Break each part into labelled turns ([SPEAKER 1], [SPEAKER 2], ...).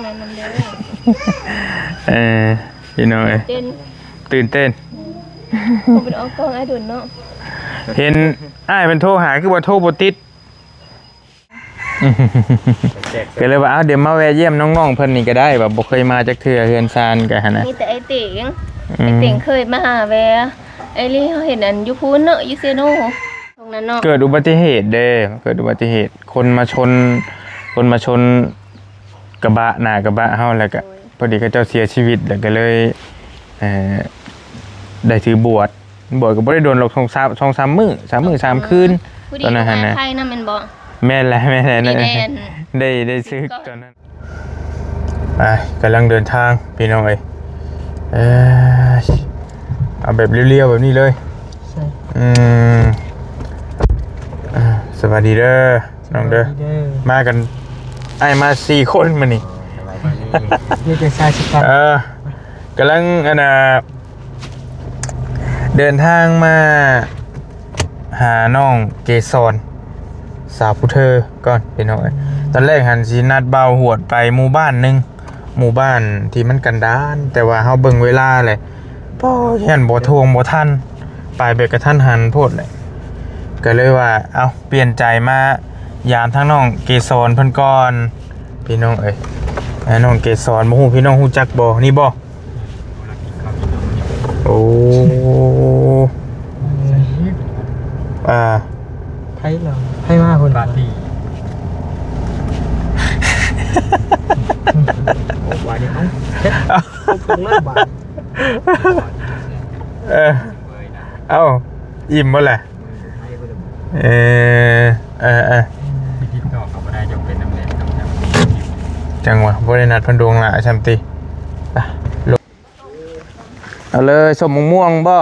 [SPEAKER 1] นั้นนำเด้อ
[SPEAKER 2] พี่น้องเอ้ยตื่นเต้น
[SPEAKER 1] ผมเป็นออกกองไอ้ดุนเนาะ
[SPEAKER 2] เห็นอ้ายเป็นโทรหาคือว่าโทรบ่ติดก็เลยว่าเดี๋ยวมาแวะเยี่ยมน้องๆเพิ่นนี่ก็ได้แบบบ่เคยมาจักเทื่อเฮือนซานก็หั่นน่ะ
[SPEAKER 1] มีแต่ไอ้เต่งเคยมาหาแวะไอ้ลี่เขาเห็นอันยูพูนเนาะยูเซโนตรงนั้นเนาะ
[SPEAKER 2] เกิดอุบัติเหตุเด้เกิดอุบัติเหตุคนมาชนกระบะหน้ากระบะเฮาแล้วก็พอดีเขาเจ้าเสียชีวิตแล้วก็เลยได้ถือบวชก็บ่ได้โดนหรอก2-3 มื้อ3 คืน
[SPEAKER 1] ตอนนั้นหั่นน่ะใครนำแม่นบ่
[SPEAKER 2] แม่นแล้วนั่นได้ซื้อตอนนั้นไปกำลังเดินทางพี่น้องเอ้ยเอาแบบเรียวๆแบบนี้เลยสวัสดีเด้อน้องเด้อมากันไอ้มา4 คนมานี่
[SPEAKER 3] เรียกจะชายสิครับ
[SPEAKER 2] กำลังเดินทางมาหาน้องเกสรสาวผู้เธอก่อนพี่น้องตอนแรกหันสินัดเบาหวดไปหมู่บ้านนึงหมู่บ้านที่มันกันดานแต่ว่าเฮาเบิ่งเวลาเลยพ่อเห็นบ่ทวงบ่ทันไปเบกกระทันหันโพดเลยก็เลยว่าเอาเปลี่ยนใจมายามทั้งน้องเกสรเพิ่นก่อนพี่น้องน้องเกสรบ่ฮู้พี่น้องฮู้จักบ่นี่บ่โอ้
[SPEAKER 3] ไพ่เหรอไพ่มากคนบาทดีวายเดียวตรงนั้นบาท
[SPEAKER 2] อิ่มบ่แหละ
[SPEAKER 3] พิธีต่อเขาบ่ได้จงเป็นน้ำแดง
[SPEAKER 2] จังหวะบ่ได้นัดเพิ่นดวงละชัมติเอาเลยสมม่วงบ่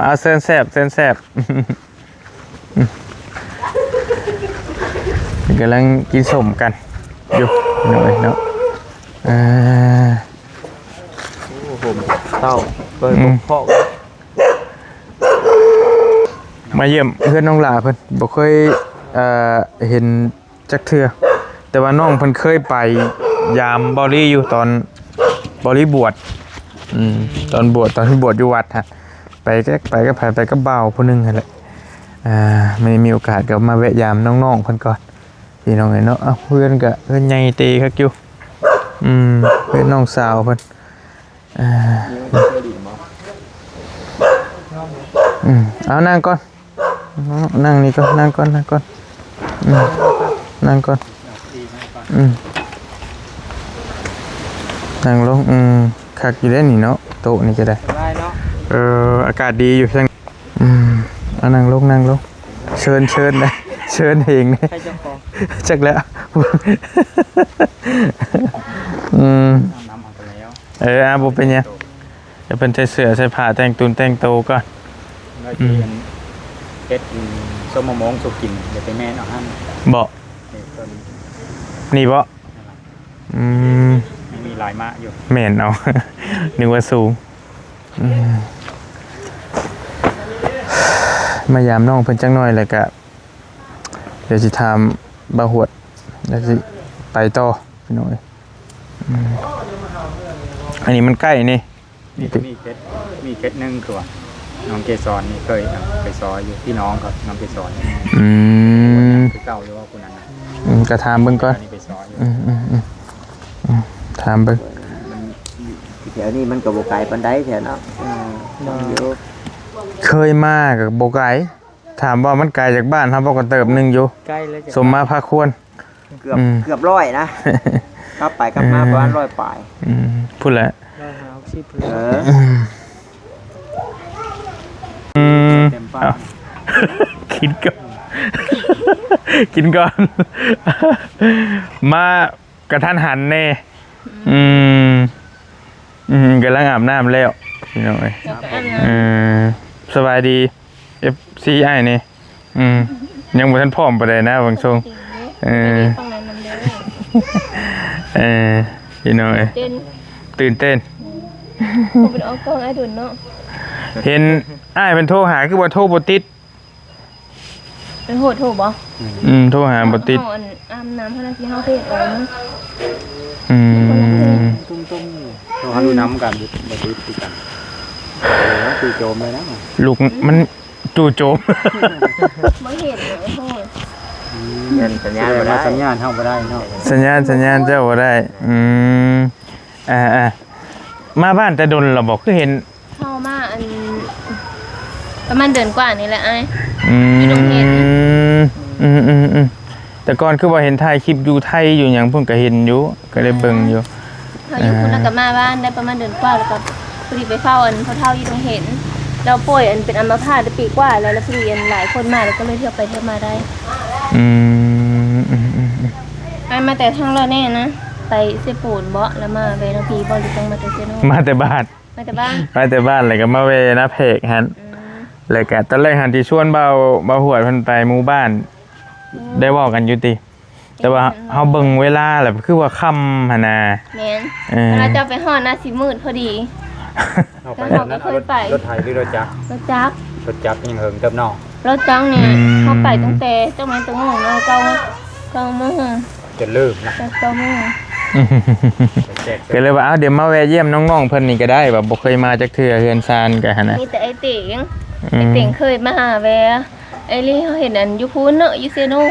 [SPEAKER 2] เอาเส้นแซ่บกำลังกินสมกันอยู่หน่อยเนาะ
[SPEAKER 3] ผมเต้าเปิดพ่อ
[SPEAKER 2] มาเยี่ยมเพื่อนน้องหลาเพิ่นบ่เคยเห็นจักเทื่อแต่ว่าน้องเพิ่นเคยไปยามบอลี่อยู่ตอนบอลี่บวชตอนที่บวชอยู่วัดฮะไปก็เบาผู้นึงนั่นแหละไม่มีโอกาสก็มาแวะยามน้องๆเพิ่นก่อนพี่น้องเนาะเพื่อนก็เพื่อนใหญ่ตีคักอยู่เพื่อนน้องสาวเพิ่นเอานั่งก่อนนั่งนี่ก่อนนั่งก่อนนั่งก่อนนั่งลงคักอยู่ได้นี่เนาะโต๊ะนี่ก็ได้อากาศดีอยู่ช่างเอานั่งลงเชิญนะเชิญเองนี่จักแล้วบ่เป็นยังจะเป็นใส่เสื้อใส่ผ้าแต่งตุนแต่งโตก่อน
[SPEAKER 3] เฮ็ดส้มมะม่วงสุกินเดี๋ยวไปแม่นเอาหั่น
[SPEAKER 2] บ่นี่บ่
[SPEAKER 3] มีลายมะอยู่
[SPEAKER 2] แม่นเอานึกว่าสูงมายามน้องเพิ่นจังน้อยแล้วก็เดี๋ยวสิถามบ่หวดแล้วสิไปต่อพี่น้อยอันนี้มันใกล้นี่
[SPEAKER 3] มีเคสนึงคือว่าน้องเกสรนี่เคยไปซอยอยู่พี่น้องกับน้องเกสรคือเก่าหรือว่าคนนั้น
[SPEAKER 2] ก็ถามเบิ่งก่อนถามเบิ่ง
[SPEAKER 3] แถวนี้มันก็บ่ไกลปานใดแถวเนาะ
[SPEAKER 2] เคยมากับบ่ไกลถามว่ามันไกลจากบ้านครับบ่ก็เติบนึงอยู่
[SPEAKER 3] ใกล้แล้ว
[SPEAKER 2] สมมาพาควร
[SPEAKER 3] เกือบ100นะครับไปกลับมาประมาณ100ปลาย
[SPEAKER 2] พูดแล้วกินก่อนมากระทันหันแน่กำลังอาบน้ำแล้วพี่น้องสบายดี FCI นี่ยังบ่ทันพร้อมปานใดนะบางช่วงพี่น้องตื่นเต้น
[SPEAKER 1] ผมเป็นออกกองไอ้ดุนเนาะ
[SPEAKER 2] เห็นอ้ายเป็นโทรหาคือว่าโทรบ่ติด
[SPEAKER 1] เป็นโหดถูกบ่
[SPEAKER 2] โทรหาบ่ติด
[SPEAKER 1] เฮาอันอาบน้ำเท่านั้นที่เฮาเพศเอานะ
[SPEAKER 3] ตุ้มๆเราหาดูน้ำกันบ่ติดคือกันคือโจมเลยนะ
[SPEAKER 2] ลูกมันจู่โจม
[SPEAKER 1] บ่เห็นเลยโหด
[SPEAKER 3] สัญญาณบ่ได้สัญญาณเฮาบ่ได้เนาะ
[SPEAKER 2] สัญญาณเจ้าบ่ได้มาบ้านแต่ดนเราบอกคือเห็น
[SPEAKER 1] เข้ามาอันประมาณเดือนกว่านี่แหละไอ้
[SPEAKER 2] อยู่
[SPEAKER 1] โรงเรียน
[SPEAKER 2] แต่ก่อนคือว่าเห็นถ่ายคลิปอยู่ไทยอยู่หยังเพิ่นก็เห็นอยู่ก็ได้เบิ่งอยู่
[SPEAKER 1] เขาอยู่คุณแล้วก็มาบ้านได้ประมาณเดือนกว่าแล้วก็พอดีไปเฝ้าอันเขาเท่าอยู่ตรงเห็นเราป่วยอันเป็นอัมพาตได้ปีกว่าแล้วพอดีอันหลายคนมาแล้วก็เลยเที่ยวไปเที่ยวมาได้ไอ้มาแต่ทางเราแน่นะไปเซปูนเบาะแล้วมาเวนาพีบอลหรือต้องมาแต่เซโน
[SPEAKER 2] มาแต่บ้าน
[SPEAKER 1] มาแต่บ้าน
[SPEAKER 2] แล้วก็มาเวนะเพกฮันแล้วก็ตอนแรกหันที่ชวนเบาหวดเพิ่นไปหมู่บ้านได้เว้ากันอยู่ติแต่ว่าเฮาเบิ่งเวลาแหละคือว่าค่ำหั่นน่ะ
[SPEAKER 1] แม่นเวลาจะไปฮอดน่ะสิมืดพอดี
[SPEAKER 3] เอาไปแล้วนั้นรถไถหรือรถจักร
[SPEAKER 1] รถจักร
[SPEAKER 3] รถจักรยังเหิงเติบนอก
[SPEAKER 1] รถจักรนี่เข้าไปตั้งแต่เจ้าไม้ตัวโง่เราเก้าโมง
[SPEAKER 3] จนลืมนะ
[SPEAKER 1] เก้าโมง
[SPEAKER 2] ก็เลยว่าเดี๋ยวมาแวะเยี่ยมน้องๆเพิ่นนี่ก็ได้แบบบ่เคยมาจักเทื่อเฮือนซานก็หั่นน่ะ
[SPEAKER 1] มีแต่ไอ้เต่งเคยมาหาแวะไอ้ลี่เขาเห็นอันยูพูนเนอะยูเซโน่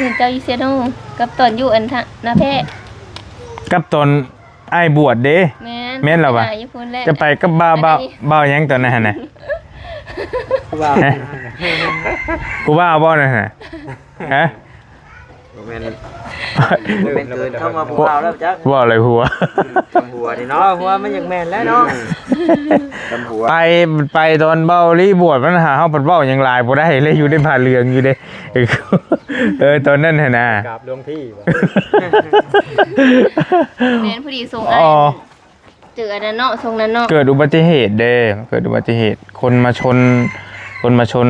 [SPEAKER 1] เห็นเจ้ายูเซโน่กับตอนอยู่อันทะนาแพะ
[SPEAKER 2] กับตอนอ้ายบวชเด้ แม่นเหรอวะ
[SPEAKER 1] ยูพูนแหละ
[SPEAKER 2] จะไปกับบ่าวหยังตอนนั้นหั่นน่ะ
[SPEAKER 3] ว่า
[SPEAKER 2] กูว่าบ่นั่นน่ะฮะ
[SPEAKER 4] เป็นเกินเข้ามาผัวเอาแล้วจัก
[SPEAKER 2] ว่าอะไรหัว
[SPEAKER 4] หัวนี่เนาะหัวมันอยากแม่นแล้วเนาะตำหัว
[SPEAKER 2] ไปตอนเบารีบวชมันหาเฮาปัดเว้ายังหลายบ่ได้เลยอยู่ในผ้าเหลืองอยู่เด้ตอนนั้นน่ะนะ
[SPEAKER 3] กราบหลวงพี่บ่
[SPEAKER 1] แม่นพอดีส่งไอ้เจออันนั้นเนาะส่งนั้นเนาะ
[SPEAKER 2] เกิดอุบัติเหตุเด้เกิดอุบัติเหตุคนมาชน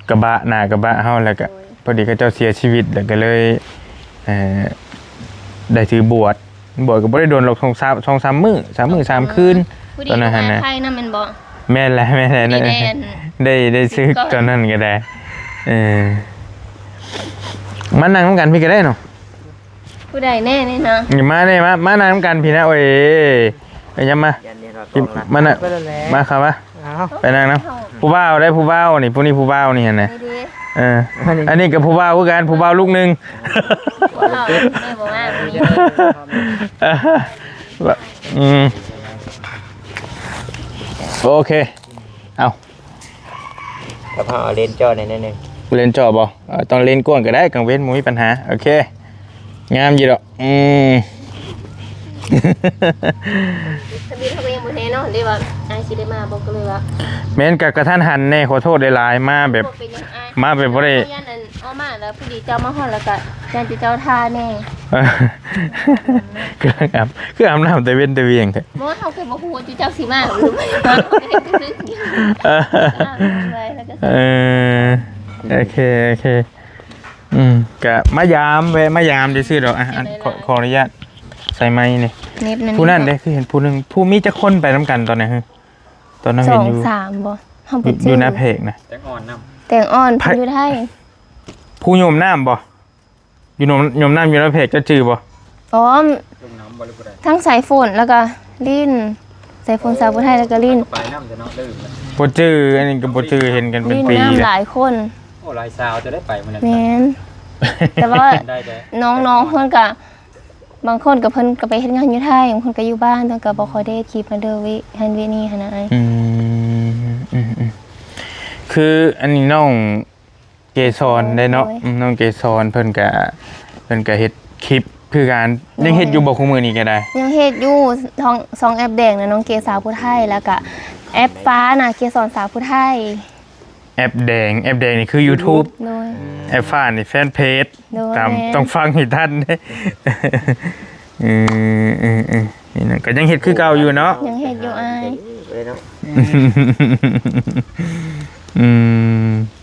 [SPEAKER 2] กระบะหน้ากระบะเฮาแล้วก็พอดีเขาเจ้าเสียชีวิตแล้วก็เลยได้ถือบวชก็บ่ได้โดนหรอก2-3 มื้อ3 คืน
[SPEAKER 1] พอดี
[SPEAKER 2] ตอนนั้นหั่น
[SPEAKER 1] มา
[SPEAKER 2] น่ะ
[SPEAKER 1] ไทยนั่นแม่นบ่
[SPEAKER 2] แม่นแล้วนั่นได้ซื้อตอนนั้นก็ได้มานั่งนำกันพี่ก็ได้เนาะ
[SPEAKER 1] ผู้ใดแน่นี่นะ
[SPEAKER 2] อย่ามาได้มานั่งนำกันพี่นะโอ้ยอย่ามา
[SPEAKER 4] ยันนี่เราต้องรัก
[SPEAKER 2] มาน่ะมาครับมาไปนั่งนะผู้บ่าวได้ผู้บ่าวนี่ผู้นี้ผู้บ่าวนี่เห็นไหม
[SPEAKER 1] ดี
[SPEAKER 2] อันนี้กับผู้บ่าวคือกันผู้บ่าวลูกหนึง
[SPEAKER 1] บ่เฮาไม่บ่ว่ามี
[SPEAKER 2] โอเคเอา
[SPEAKER 4] กับพ่อเอาเลนจ้อในนั่นนึง
[SPEAKER 2] เล่นจอบบ่ต้องเล่นก้วนก็ได้กังเว้นบ่มีปัญหาโอเคงามอยู่ดอก
[SPEAKER 1] ทะเบียนเขาก็ยังบ่แน่เนาะเลยว่าอ้ายสิได้มาบ่ก็เลยว่า
[SPEAKER 2] แม่นกับกระทันหันแน่ขอโทษหลายๆมาแบบ
[SPEAKER 1] เป็นยังอ้าย
[SPEAKER 2] มาแบบบ่ได้
[SPEAKER 1] ย่านนั้นเอามาแล้วพอดีเจ้ามาฮอดแล้วก็ย่านสิเจ้าท่าแน่
[SPEAKER 2] คืออาบน้ำแต่เว้นแต่เวียงแท้
[SPEAKER 1] บ่เฮาเคยบ่ฮู้ว่าเจ้าสิมาหรือไม่มาก็เลยคือ
[SPEAKER 2] โอเคกะมายามแวะมายามซื่อๆดอกขออนุญาตใส่ไม้นี่ผู้นั้นเด้คือเห็นผู้นึงผู้มีจักคนไปนํกันตอนนั้นตอนนั้นเห็นอยู่
[SPEAKER 1] 2-3บ่เฮาบ่
[SPEAKER 2] อยู่หน้าเพกนะ
[SPEAKER 3] แตงอ่อนน้
[SPEAKER 1] แตงอ่อนเพิ่นอยู่ไทย
[SPEAKER 2] ผู้โยมน้ำบ่อยู่โยมน้ำอยู่หน้าเพกจะจือบ่
[SPEAKER 1] อ๋อ
[SPEAKER 3] ำลงน้ำบ่หรือบ่ได้
[SPEAKER 1] ทั้งสายฝนแล้วก็ลิ้นสายฝนสาวผู้ไทยแล้วก็ลิ้น
[SPEAKER 3] ไปน้ำจะเนาะลืมแล้ว
[SPEAKER 2] บ่จืออันนี้ก็บ่จือเห็นกันเป็น
[SPEAKER 1] ลิ้น
[SPEAKER 2] ปี
[SPEAKER 1] น้ำ
[SPEAKER 2] แล้ว
[SPEAKER 1] หลายคน
[SPEAKER 3] โอ้หลายสาวจะได้ไปมื้อนั้น
[SPEAKER 1] แม่นแต่ว่า
[SPEAKER 3] ได้แต่
[SPEAKER 1] น้องๆเพิ่นก็บางคนก็เพิ่นก็ไปเฮ็ดงานอยู่ไทยบางคนก็อยู่บ้านเพิ่นก็บ่ค่อยได้คลิปมาเด้อวิหันวินี่หั่นน่ะ
[SPEAKER 2] คืออันนี้น้องเกสรได้เนาะน้องเกสรเพิ่นก็เฮ็ดคลิปคือการยังเฮ็ดอยู่บ่คุมื้อนี้ก็ได้
[SPEAKER 1] ยังเฮ็ดอยู่สองแอปแดงน่ะน้องเกสาวผู้ไทยแล้วก็แอปฟ้าน่ะเกสรสาวผู้ไทย
[SPEAKER 2] แอปแดงนี่คือ YouTube
[SPEAKER 1] โดย
[SPEAKER 2] แอปฟ้านี่แฟนเพจ
[SPEAKER 1] โดย
[SPEAKER 2] ตามต้องฟังให้ทันเด้นี่นะก็ยังเฮ็ดคือเก่าอยู่เนาะ
[SPEAKER 1] ยังเฮ็ดอยู่อ้าย
[SPEAKER 4] เลยเนาะ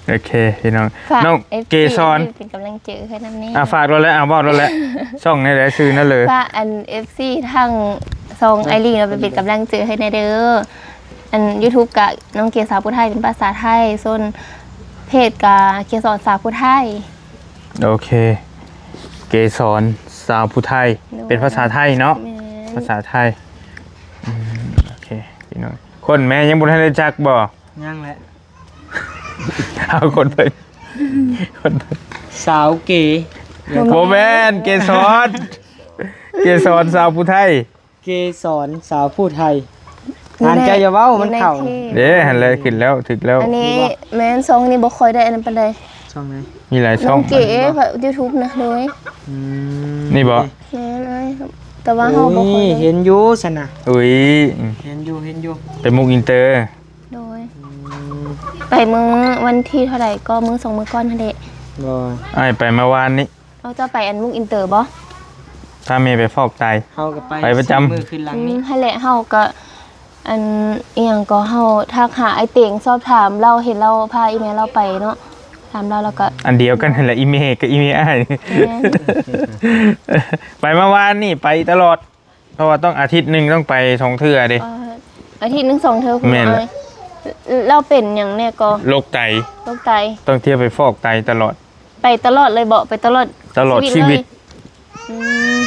[SPEAKER 2] โอเคพี่น้อง
[SPEAKER 1] ฝาก
[SPEAKER 2] น้อง
[SPEAKER 1] FC
[SPEAKER 2] เกสร
[SPEAKER 1] เป็นกำลังใจให้นำนี้
[SPEAKER 2] ฝากเราแล้วบอกเราแล้วช่องในไหนซื้อนั่นเลย
[SPEAKER 1] ฝากอัน FC ทั้งซองไอรีนเราไปเป็นกำลังใจให้ในเด้ออัน YouTube กับน้องเกสาวผู้ไทยเป็นภาษาไทยส่วน เพจกาเกสรสาวผู้ไทย
[SPEAKER 2] โอเค เกสรสาวผู้ไทยเป็นภาษาไทยเนาะ
[SPEAKER 1] แม่น
[SPEAKER 2] ภาษาไทยโอเคพี่น้อยคนแม่ยังบ่ทันได้จักบ่
[SPEAKER 4] ยังแหละ
[SPEAKER 2] เอาคนเพิ่นคนเพิ่น
[SPEAKER 4] สาวเก๋
[SPEAKER 2] โบแมนเกสรเกสรสาวผู้ไทย
[SPEAKER 4] เกสรสาวผู้ไทยอ่านใจอย่าเว้ามันเข้า
[SPEAKER 1] อยู่ในพจ
[SPEAKER 2] เด้หันเลยขึ้นแล้วถึกแล้ว
[SPEAKER 1] อันนี้แม่นซองนี่บ่ค่อยได้อันนั้นปานใด
[SPEAKER 4] ช่องไหน
[SPEAKER 2] มีหลายช่
[SPEAKER 1] น้
[SPEAKER 2] อ
[SPEAKER 1] อง งเก๋แบบ YouTube นะเลย
[SPEAKER 2] นี่บ่
[SPEAKER 1] แม่นเอ้ยแต่ว่าเฮาบ่ค่อย
[SPEAKER 4] โอ้ย
[SPEAKER 1] ได้
[SPEAKER 4] เห็นอยู่สนะ
[SPEAKER 2] อุ้ย
[SPEAKER 4] เห็นอยู่
[SPEAKER 2] เป็นมุกอินเตอร์
[SPEAKER 1] โดยไปมื้อวันที่เท่าไหร่ก็มื้อ2มื้อก่อนนั่นแหละ
[SPEAKER 4] บ่
[SPEAKER 2] อ้ายไปเมื่อวานนี้
[SPEAKER 1] เราจะไปอันมุกอินเตอร์บ่
[SPEAKER 2] ถ้าเมย์ไปฟอกไต
[SPEAKER 4] เฮาก็ไป
[SPEAKER 2] ไปประจำ
[SPEAKER 4] มือขึ้นหลังนี้
[SPEAKER 1] ให้แหละเฮาก็อันอีหยังก็เฮาทักหาไอ้เต่งสอบถามเราเห็นเราพาอีเมลเราไปเนาะถามเราแล้วก็
[SPEAKER 2] อันเดียวกันนั่นแหละอีเมย์กับอีเมย์อ้าย
[SPEAKER 1] แม่น
[SPEAKER 2] ไปเมื่อวานนี่ไปตลอด เพราะว่าต้องอาทิตย์หนึงต้องไป2เทื่อเด้
[SPEAKER 1] อาทิตย์หนึง2เทื่อคุณ
[SPEAKER 2] แม่น
[SPEAKER 1] อ้ายเราเป็นหยังเนี่ยก็
[SPEAKER 2] โรคไต
[SPEAKER 1] โรคไต
[SPEAKER 2] ต้องเที่ยวไปฟอกไตตลอด
[SPEAKER 1] ไปตลอดเลยบ่ไปตลอด
[SPEAKER 2] ตลอดชีวิต
[SPEAKER 1] เลยอืม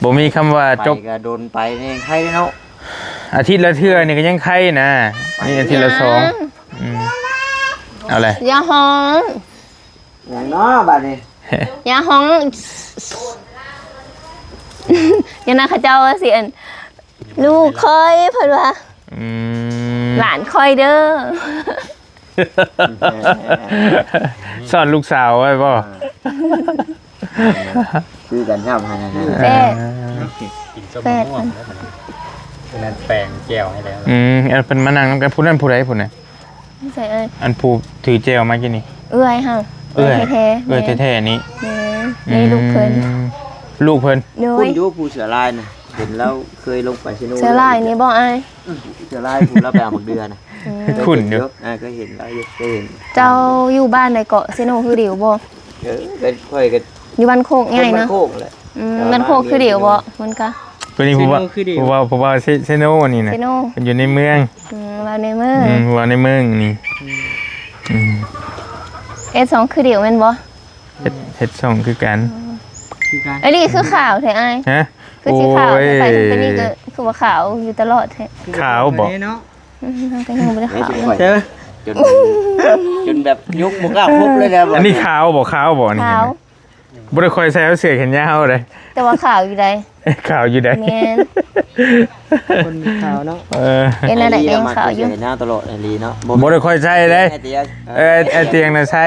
[SPEAKER 2] บ่มีคำว่า
[SPEAKER 4] ไป
[SPEAKER 2] จบ
[SPEAKER 4] ก็โดนไปนี่ใครเนาะ
[SPEAKER 2] อาทิตย์ละเทื่อนี่ก็ยังไข้นะนี่อาทิตย์ละสองเอาเลย
[SPEAKER 1] อย่าห้อง
[SPEAKER 4] อย่างเนาะบัดนี้
[SPEAKER 1] อย่าห้องอย่านะเขาเจ้าว่าสิอันลูกคอยเพิ่นว่า หลานคอยเด้อ
[SPEAKER 2] สอนลูกสาวไว้ป่ะ
[SPEAKER 4] คือกันครับนั่น
[SPEAKER 1] แป้ง
[SPEAKER 3] กินส้มมะม่วงแล้วมันนั้นแปลงแก้วให้แล้ว
[SPEAKER 2] อันเป็นมานั่งนำกันพูดนั่นพูดไรพูดน่ะ
[SPEAKER 1] ใส่เอ้ย
[SPEAKER 2] อันผูถือเจลมากินนี่
[SPEAKER 1] เอื้อยเฮา
[SPEAKER 2] เอ้ย
[SPEAKER 1] แท้ๆ
[SPEAKER 2] เอ้ยแท้ๆนี้
[SPEAKER 1] แม่นี่ลูกเพิ่น
[SPEAKER 2] ลูกเพิ่น
[SPEAKER 1] โด
[SPEAKER 5] คุ
[SPEAKER 1] ย
[SPEAKER 5] ณยูผู้เสือลายนะเห็นแล้วเคยลงไปชิโน่
[SPEAKER 1] เสื้อลายนี่บ่อ้าย
[SPEAKER 5] เสือลายผู้รับไปเอาหมกเดือนนะ
[SPEAKER 1] อืม
[SPEAKER 2] ขุ่นอยู่
[SPEAKER 5] ก็เห็นแล้วก็เห็น
[SPEAKER 1] เจ้าอยู่บ้านในเกาะเซโนคือเดียวบ่
[SPEAKER 5] ก็ค่อยกัน
[SPEAKER 1] อยู่บ้านโคกง่ายนะ
[SPEAKER 5] โคกแหละ
[SPEAKER 1] บ้านโคกคือเดียวบ่มันก็
[SPEAKER 2] ตัวนี้ผมว่าเซโน่นี่นะ
[SPEAKER 1] เซโน
[SPEAKER 2] เป็นอยู่ในเมือง
[SPEAKER 1] ว่าในเมือง
[SPEAKER 2] ว่าในเมืองนี่
[SPEAKER 1] S2 คือเดียวแม่นบ่
[SPEAKER 2] เฮ็ดช่องคือกัน
[SPEAKER 4] คือกัน
[SPEAKER 1] ไอ้นี่คือข่าวแท้อ้าย
[SPEAKER 2] ฮะ
[SPEAKER 1] คือสิข่าวไปทางไปนี่ก็คือว่าข่าวอยู่ตลอดแท้
[SPEAKER 2] ขาวบอก
[SPEAKER 4] เนาะ
[SPEAKER 1] ก็ยังบ่ได้
[SPEAKER 5] ไม่
[SPEAKER 1] ข่าว
[SPEAKER 5] ถึง
[SPEAKER 1] เลย
[SPEAKER 5] ค่อย
[SPEAKER 4] เจอ
[SPEAKER 5] จนแบบยกหมกล้าพบเลยนะ
[SPEAKER 2] อันนี้ขาวบอกขาวบอกนี่
[SPEAKER 1] ข่าว
[SPEAKER 2] บ่ได้คอยใส่เสื้อแขนยาวเลย
[SPEAKER 1] แต่ว่าข่าวอยู่ใด
[SPEAKER 2] ขาวอยู่ได้
[SPEAKER 1] แม่น
[SPEAKER 4] คนมีข่าวเนาะ
[SPEAKER 1] เป็นอะไรก็ยังข่าวอยู่
[SPEAKER 5] หน้าตลอดลีเนาะ
[SPEAKER 2] บ่ได้คอยใส่เลย
[SPEAKER 5] เตียง
[SPEAKER 2] ไอเตียงน่ะใส่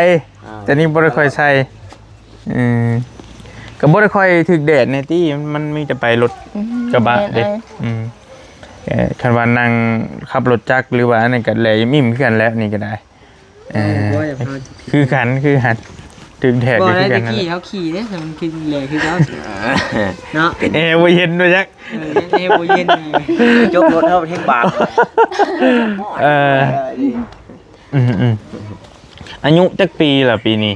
[SPEAKER 2] แต่นี่บ่ได้ค่อยใส่ก็บ่ได้ค่อยถึกแดดในที่มันมีแต่ไปรถกระบะเด้คันว่านั่งขับรถจักรหรือว่าอันนั้นก็แลยมิ่มคือกันแล้วนี่ก็ได้คือกันถึกแดด
[SPEAKER 4] บ่
[SPEAKER 2] คื
[SPEAKER 4] ได้
[SPEAKER 2] อกั
[SPEAKER 4] ตะ
[SPEAKER 2] นนั่น
[SPEAKER 4] กี้เขาขี่เด้แต่มันคือแหล่คือเขาเนาะ
[SPEAKER 2] บ่เย็นด้วยจัก
[SPEAKER 4] บ่เย็น
[SPEAKER 5] จบรถเท่าเท่งบาท
[SPEAKER 2] อายุจักปีล่ะปีนี้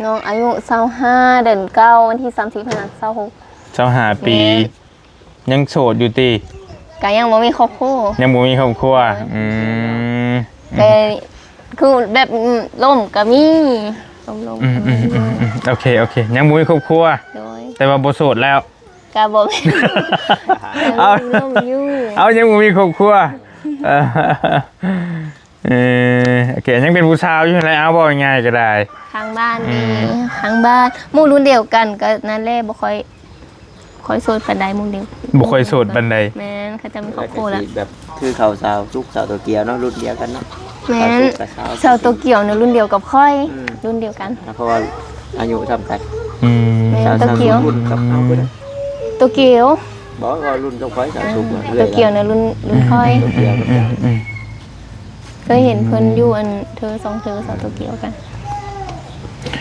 [SPEAKER 1] น้องอายุ25เดือน9วันที่30 26
[SPEAKER 2] 25ปียังโสดอยู่ติ
[SPEAKER 1] ก็ยังบ่มีครอบครัว
[SPEAKER 2] ยังบ่มีครอบครัว
[SPEAKER 1] แต่คือแบบล่มก็มีล่มๆก็มี
[SPEAKER 2] โอเคยังบ่มีครอบครัว
[SPEAKER 1] โดย
[SPEAKER 2] แต่ว่าบ่โสดแล้ว
[SPEAKER 1] ก็บ่มี
[SPEAKER 2] เอา
[SPEAKER 1] ล่มอยู่
[SPEAKER 2] เอายังบ่มีครอบครัวโอเคยังเป็นผู้สาวอยู่ไหนเอาบอกง่ายๆก็ได้
[SPEAKER 1] ข้างบ้านนี่ข้างบ้านหมู่รุ่นเดียวกันก็นั่นแหละบ่ค่อยโสดปานใดหมู่เดียว
[SPEAKER 2] บ่ค่อยโสดปานใด
[SPEAKER 1] แม่นเขาจะมีครอบครัวแล้ว
[SPEAKER 5] แบบคือเขาสาวทุกสาวตัวเกียวเนาะรุ่นเดียวกันเนาะ
[SPEAKER 1] แม่นชาวโตเกียวเนี่ยรุ่นเดียวกับค่อยรุ่นเดียวกัน
[SPEAKER 5] เพราะว่าอายุทำกัน
[SPEAKER 1] แม่น
[SPEAKER 5] สาว
[SPEAKER 1] โตเกียว
[SPEAKER 5] รุ่นกับเอาไปเลย
[SPEAKER 1] โตเกียว
[SPEAKER 5] บอกว่ารุ่นต้องคอยสาวสุก
[SPEAKER 1] โตเกียวเนี่ยรุ่นค่อย
[SPEAKER 5] ตัวเกียว
[SPEAKER 1] เคยเห็นเพิ่นอยู่อันเธอสองเธอสาวโตเกียวกัน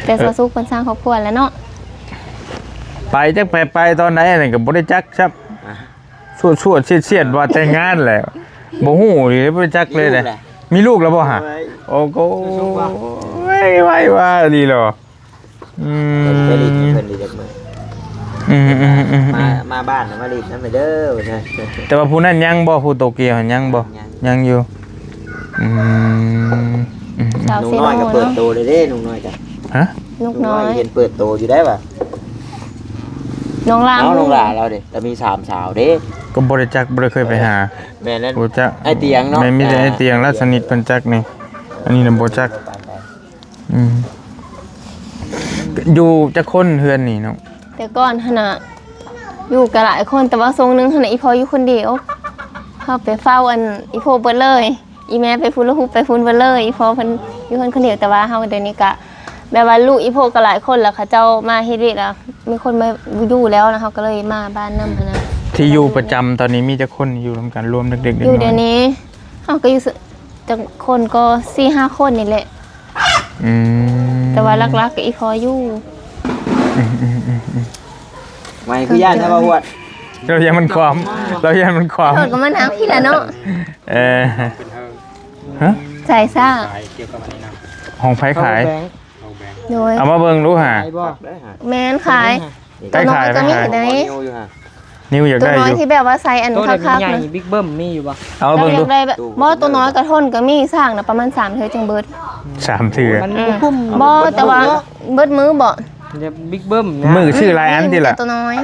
[SPEAKER 1] แต่สาวสุกเพิ่นสร้างครอบครัวแล้วเนาะ
[SPEAKER 2] ไปจักไปตอนไหนอะไรก็บ่ได้จักครับสวดเสียดว่าแต่งงานแล้วบ่ฮู้เลยบ่ได้จักเลยเด้มีลูกแล้วบ่ฮะโอ้โหไว้ว่าดีเหรอ
[SPEAKER 5] ไปรีดเพิ่นดีจักมือมาบ้านมารีดนั่นไปเด้อ
[SPEAKER 2] แต่ว่าผู้นั้นยังบ่ผู้โตเกียวยังบ่ยังอยู่ อืม
[SPEAKER 1] สาว
[SPEAKER 4] หนู
[SPEAKER 1] เซ
[SPEAKER 4] น้อย
[SPEAKER 1] โน
[SPEAKER 4] ก็เปิด
[SPEAKER 1] เนาะ
[SPEAKER 4] โตเลยเด้หนูน้อยจ้ะ
[SPEAKER 2] ฮะ
[SPEAKER 1] ลูกน้อย
[SPEAKER 4] เห็นเปิดโตอยู่ได้ป่ะ
[SPEAKER 1] น้องลาม
[SPEAKER 4] เอาน้องหลาเราเด้เรามี3สาวเด้
[SPEAKER 2] ก็บริจักบ่ได้เคยไปหา
[SPEAKER 4] แม่นั่น
[SPEAKER 2] บ่จัก
[SPEAKER 4] ไอ้เตียงเนาะ
[SPEAKER 2] แม่มีแต่ไอ้เตียงและสนิทเพิ่นจักนี่อันนี้น่ะบ่จักอยู่จักคนเฮือนนี่เนาะ
[SPEAKER 1] แต่ก่อนขนาดอยู่กับหลายคนแต่ว่าทรงนึงขนาดอีพออยู่คนเดียวเข้าไปเฝ้าอันอีโพเบิดเลยอีแม่ไปฟุ้นละหุบไปฟุ้นเบิดเลยอีพอเพิ่นอยู่คนเดียวแต่ว่าเฮาเดี๋ยวนี้ก็แบบว่าลูกอีโพก็หลายคนแล้วเขาเจ้ามาเฮ็ดเวียกแล้วมีคนมาอยู่แล้วนะเฮาก็เลยมาบ้านนำหั้นนะ
[SPEAKER 2] ที่อยู่ประจำตอนนี้มีจักคนอยู่รวมกันรวมเด็กๆ
[SPEAKER 1] อยู่
[SPEAKER 2] น้
[SPEAKER 1] เดี๋ยวนี้เฮาก็อยู่จังคนก็ 4-5 คนนี่แหละ
[SPEAKER 2] อืม
[SPEAKER 1] แต่ว่าหลักๆก็อีพออยู่
[SPEAKER 4] ไม่คือย่านนะบ่าวด
[SPEAKER 2] เรายังมันความเรายังมันความ
[SPEAKER 1] โทษก็มานังพี่ละเนาะ
[SPEAKER 2] เออฮะ
[SPEAKER 1] ใส่ซ่า
[SPEAKER 3] ขายเกี่ยวกับอันนี้นะ
[SPEAKER 2] ห้องไผขาย
[SPEAKER 3] เอาแบงค์
[SPEAKER 1] โดย
[SPEAKER 2] เอามาเบิ่งดูหา
[SPEAKER 4] ไปบ่ได้หา
[SPEAKER 1] แม่นขาย
[SPEAKER 2] ไป
[SPEAKER 1] ตัวน้อ
[SPEAKER 2] ขาย
[SPEAKER 1] ย
[SPEAKER 2] ไป
[SPEAKER 1] ก็มี
[SPEAKER 2] ขาย
[SPEAKER 1] ได้
[SPEAKER 4] นิวอยู่ฮะ
[SPEAKER 2] นิ้วอยาก
[SPEAKER 1] ตัว
[SPEAKER 2] ได้
[SPEAKER 1] น้อ
[SPEAKER 2] อยยู่
[SPEAKER 1] ที่แบบว่าใส่อัน
[SPEAKER 6] ตัว
[SPEAKER 1] คั
[SPEAKER 6] เด็ก
[SPEAKER 1] ก
[SPEAKER 6] ใหญ่
[SPEAKER 1] ๆนะ
[SPEAKER 6] บิ๊กเบิ้มมีอยู่ปะ
[SPEAKER 2] เอามา
[SPEAKER 1] เรา
[SPEAKER 2] เบิ่ง
[SPEAKER 1] อ
[SPEAKER 2] ดู
[SPEAKER 1] ยากได้แบบบ่ตัวน้อยกระทนก็มีสร้างนะประมาณ3เทื่อจังเบิด
[SPEAKER 2] 3เทื่อ
[SPEAKER 6] มัน
[SPEAKER 1] บ่แต่ว่าเบิดมือบ่
[SPEAKER 6] เรียกบิ๊กเบิ้มนะ
[SPEAKER 2] มือชื่อหลายอันติล่ะ
[SPEAKER 1] แต่ตัวน้อย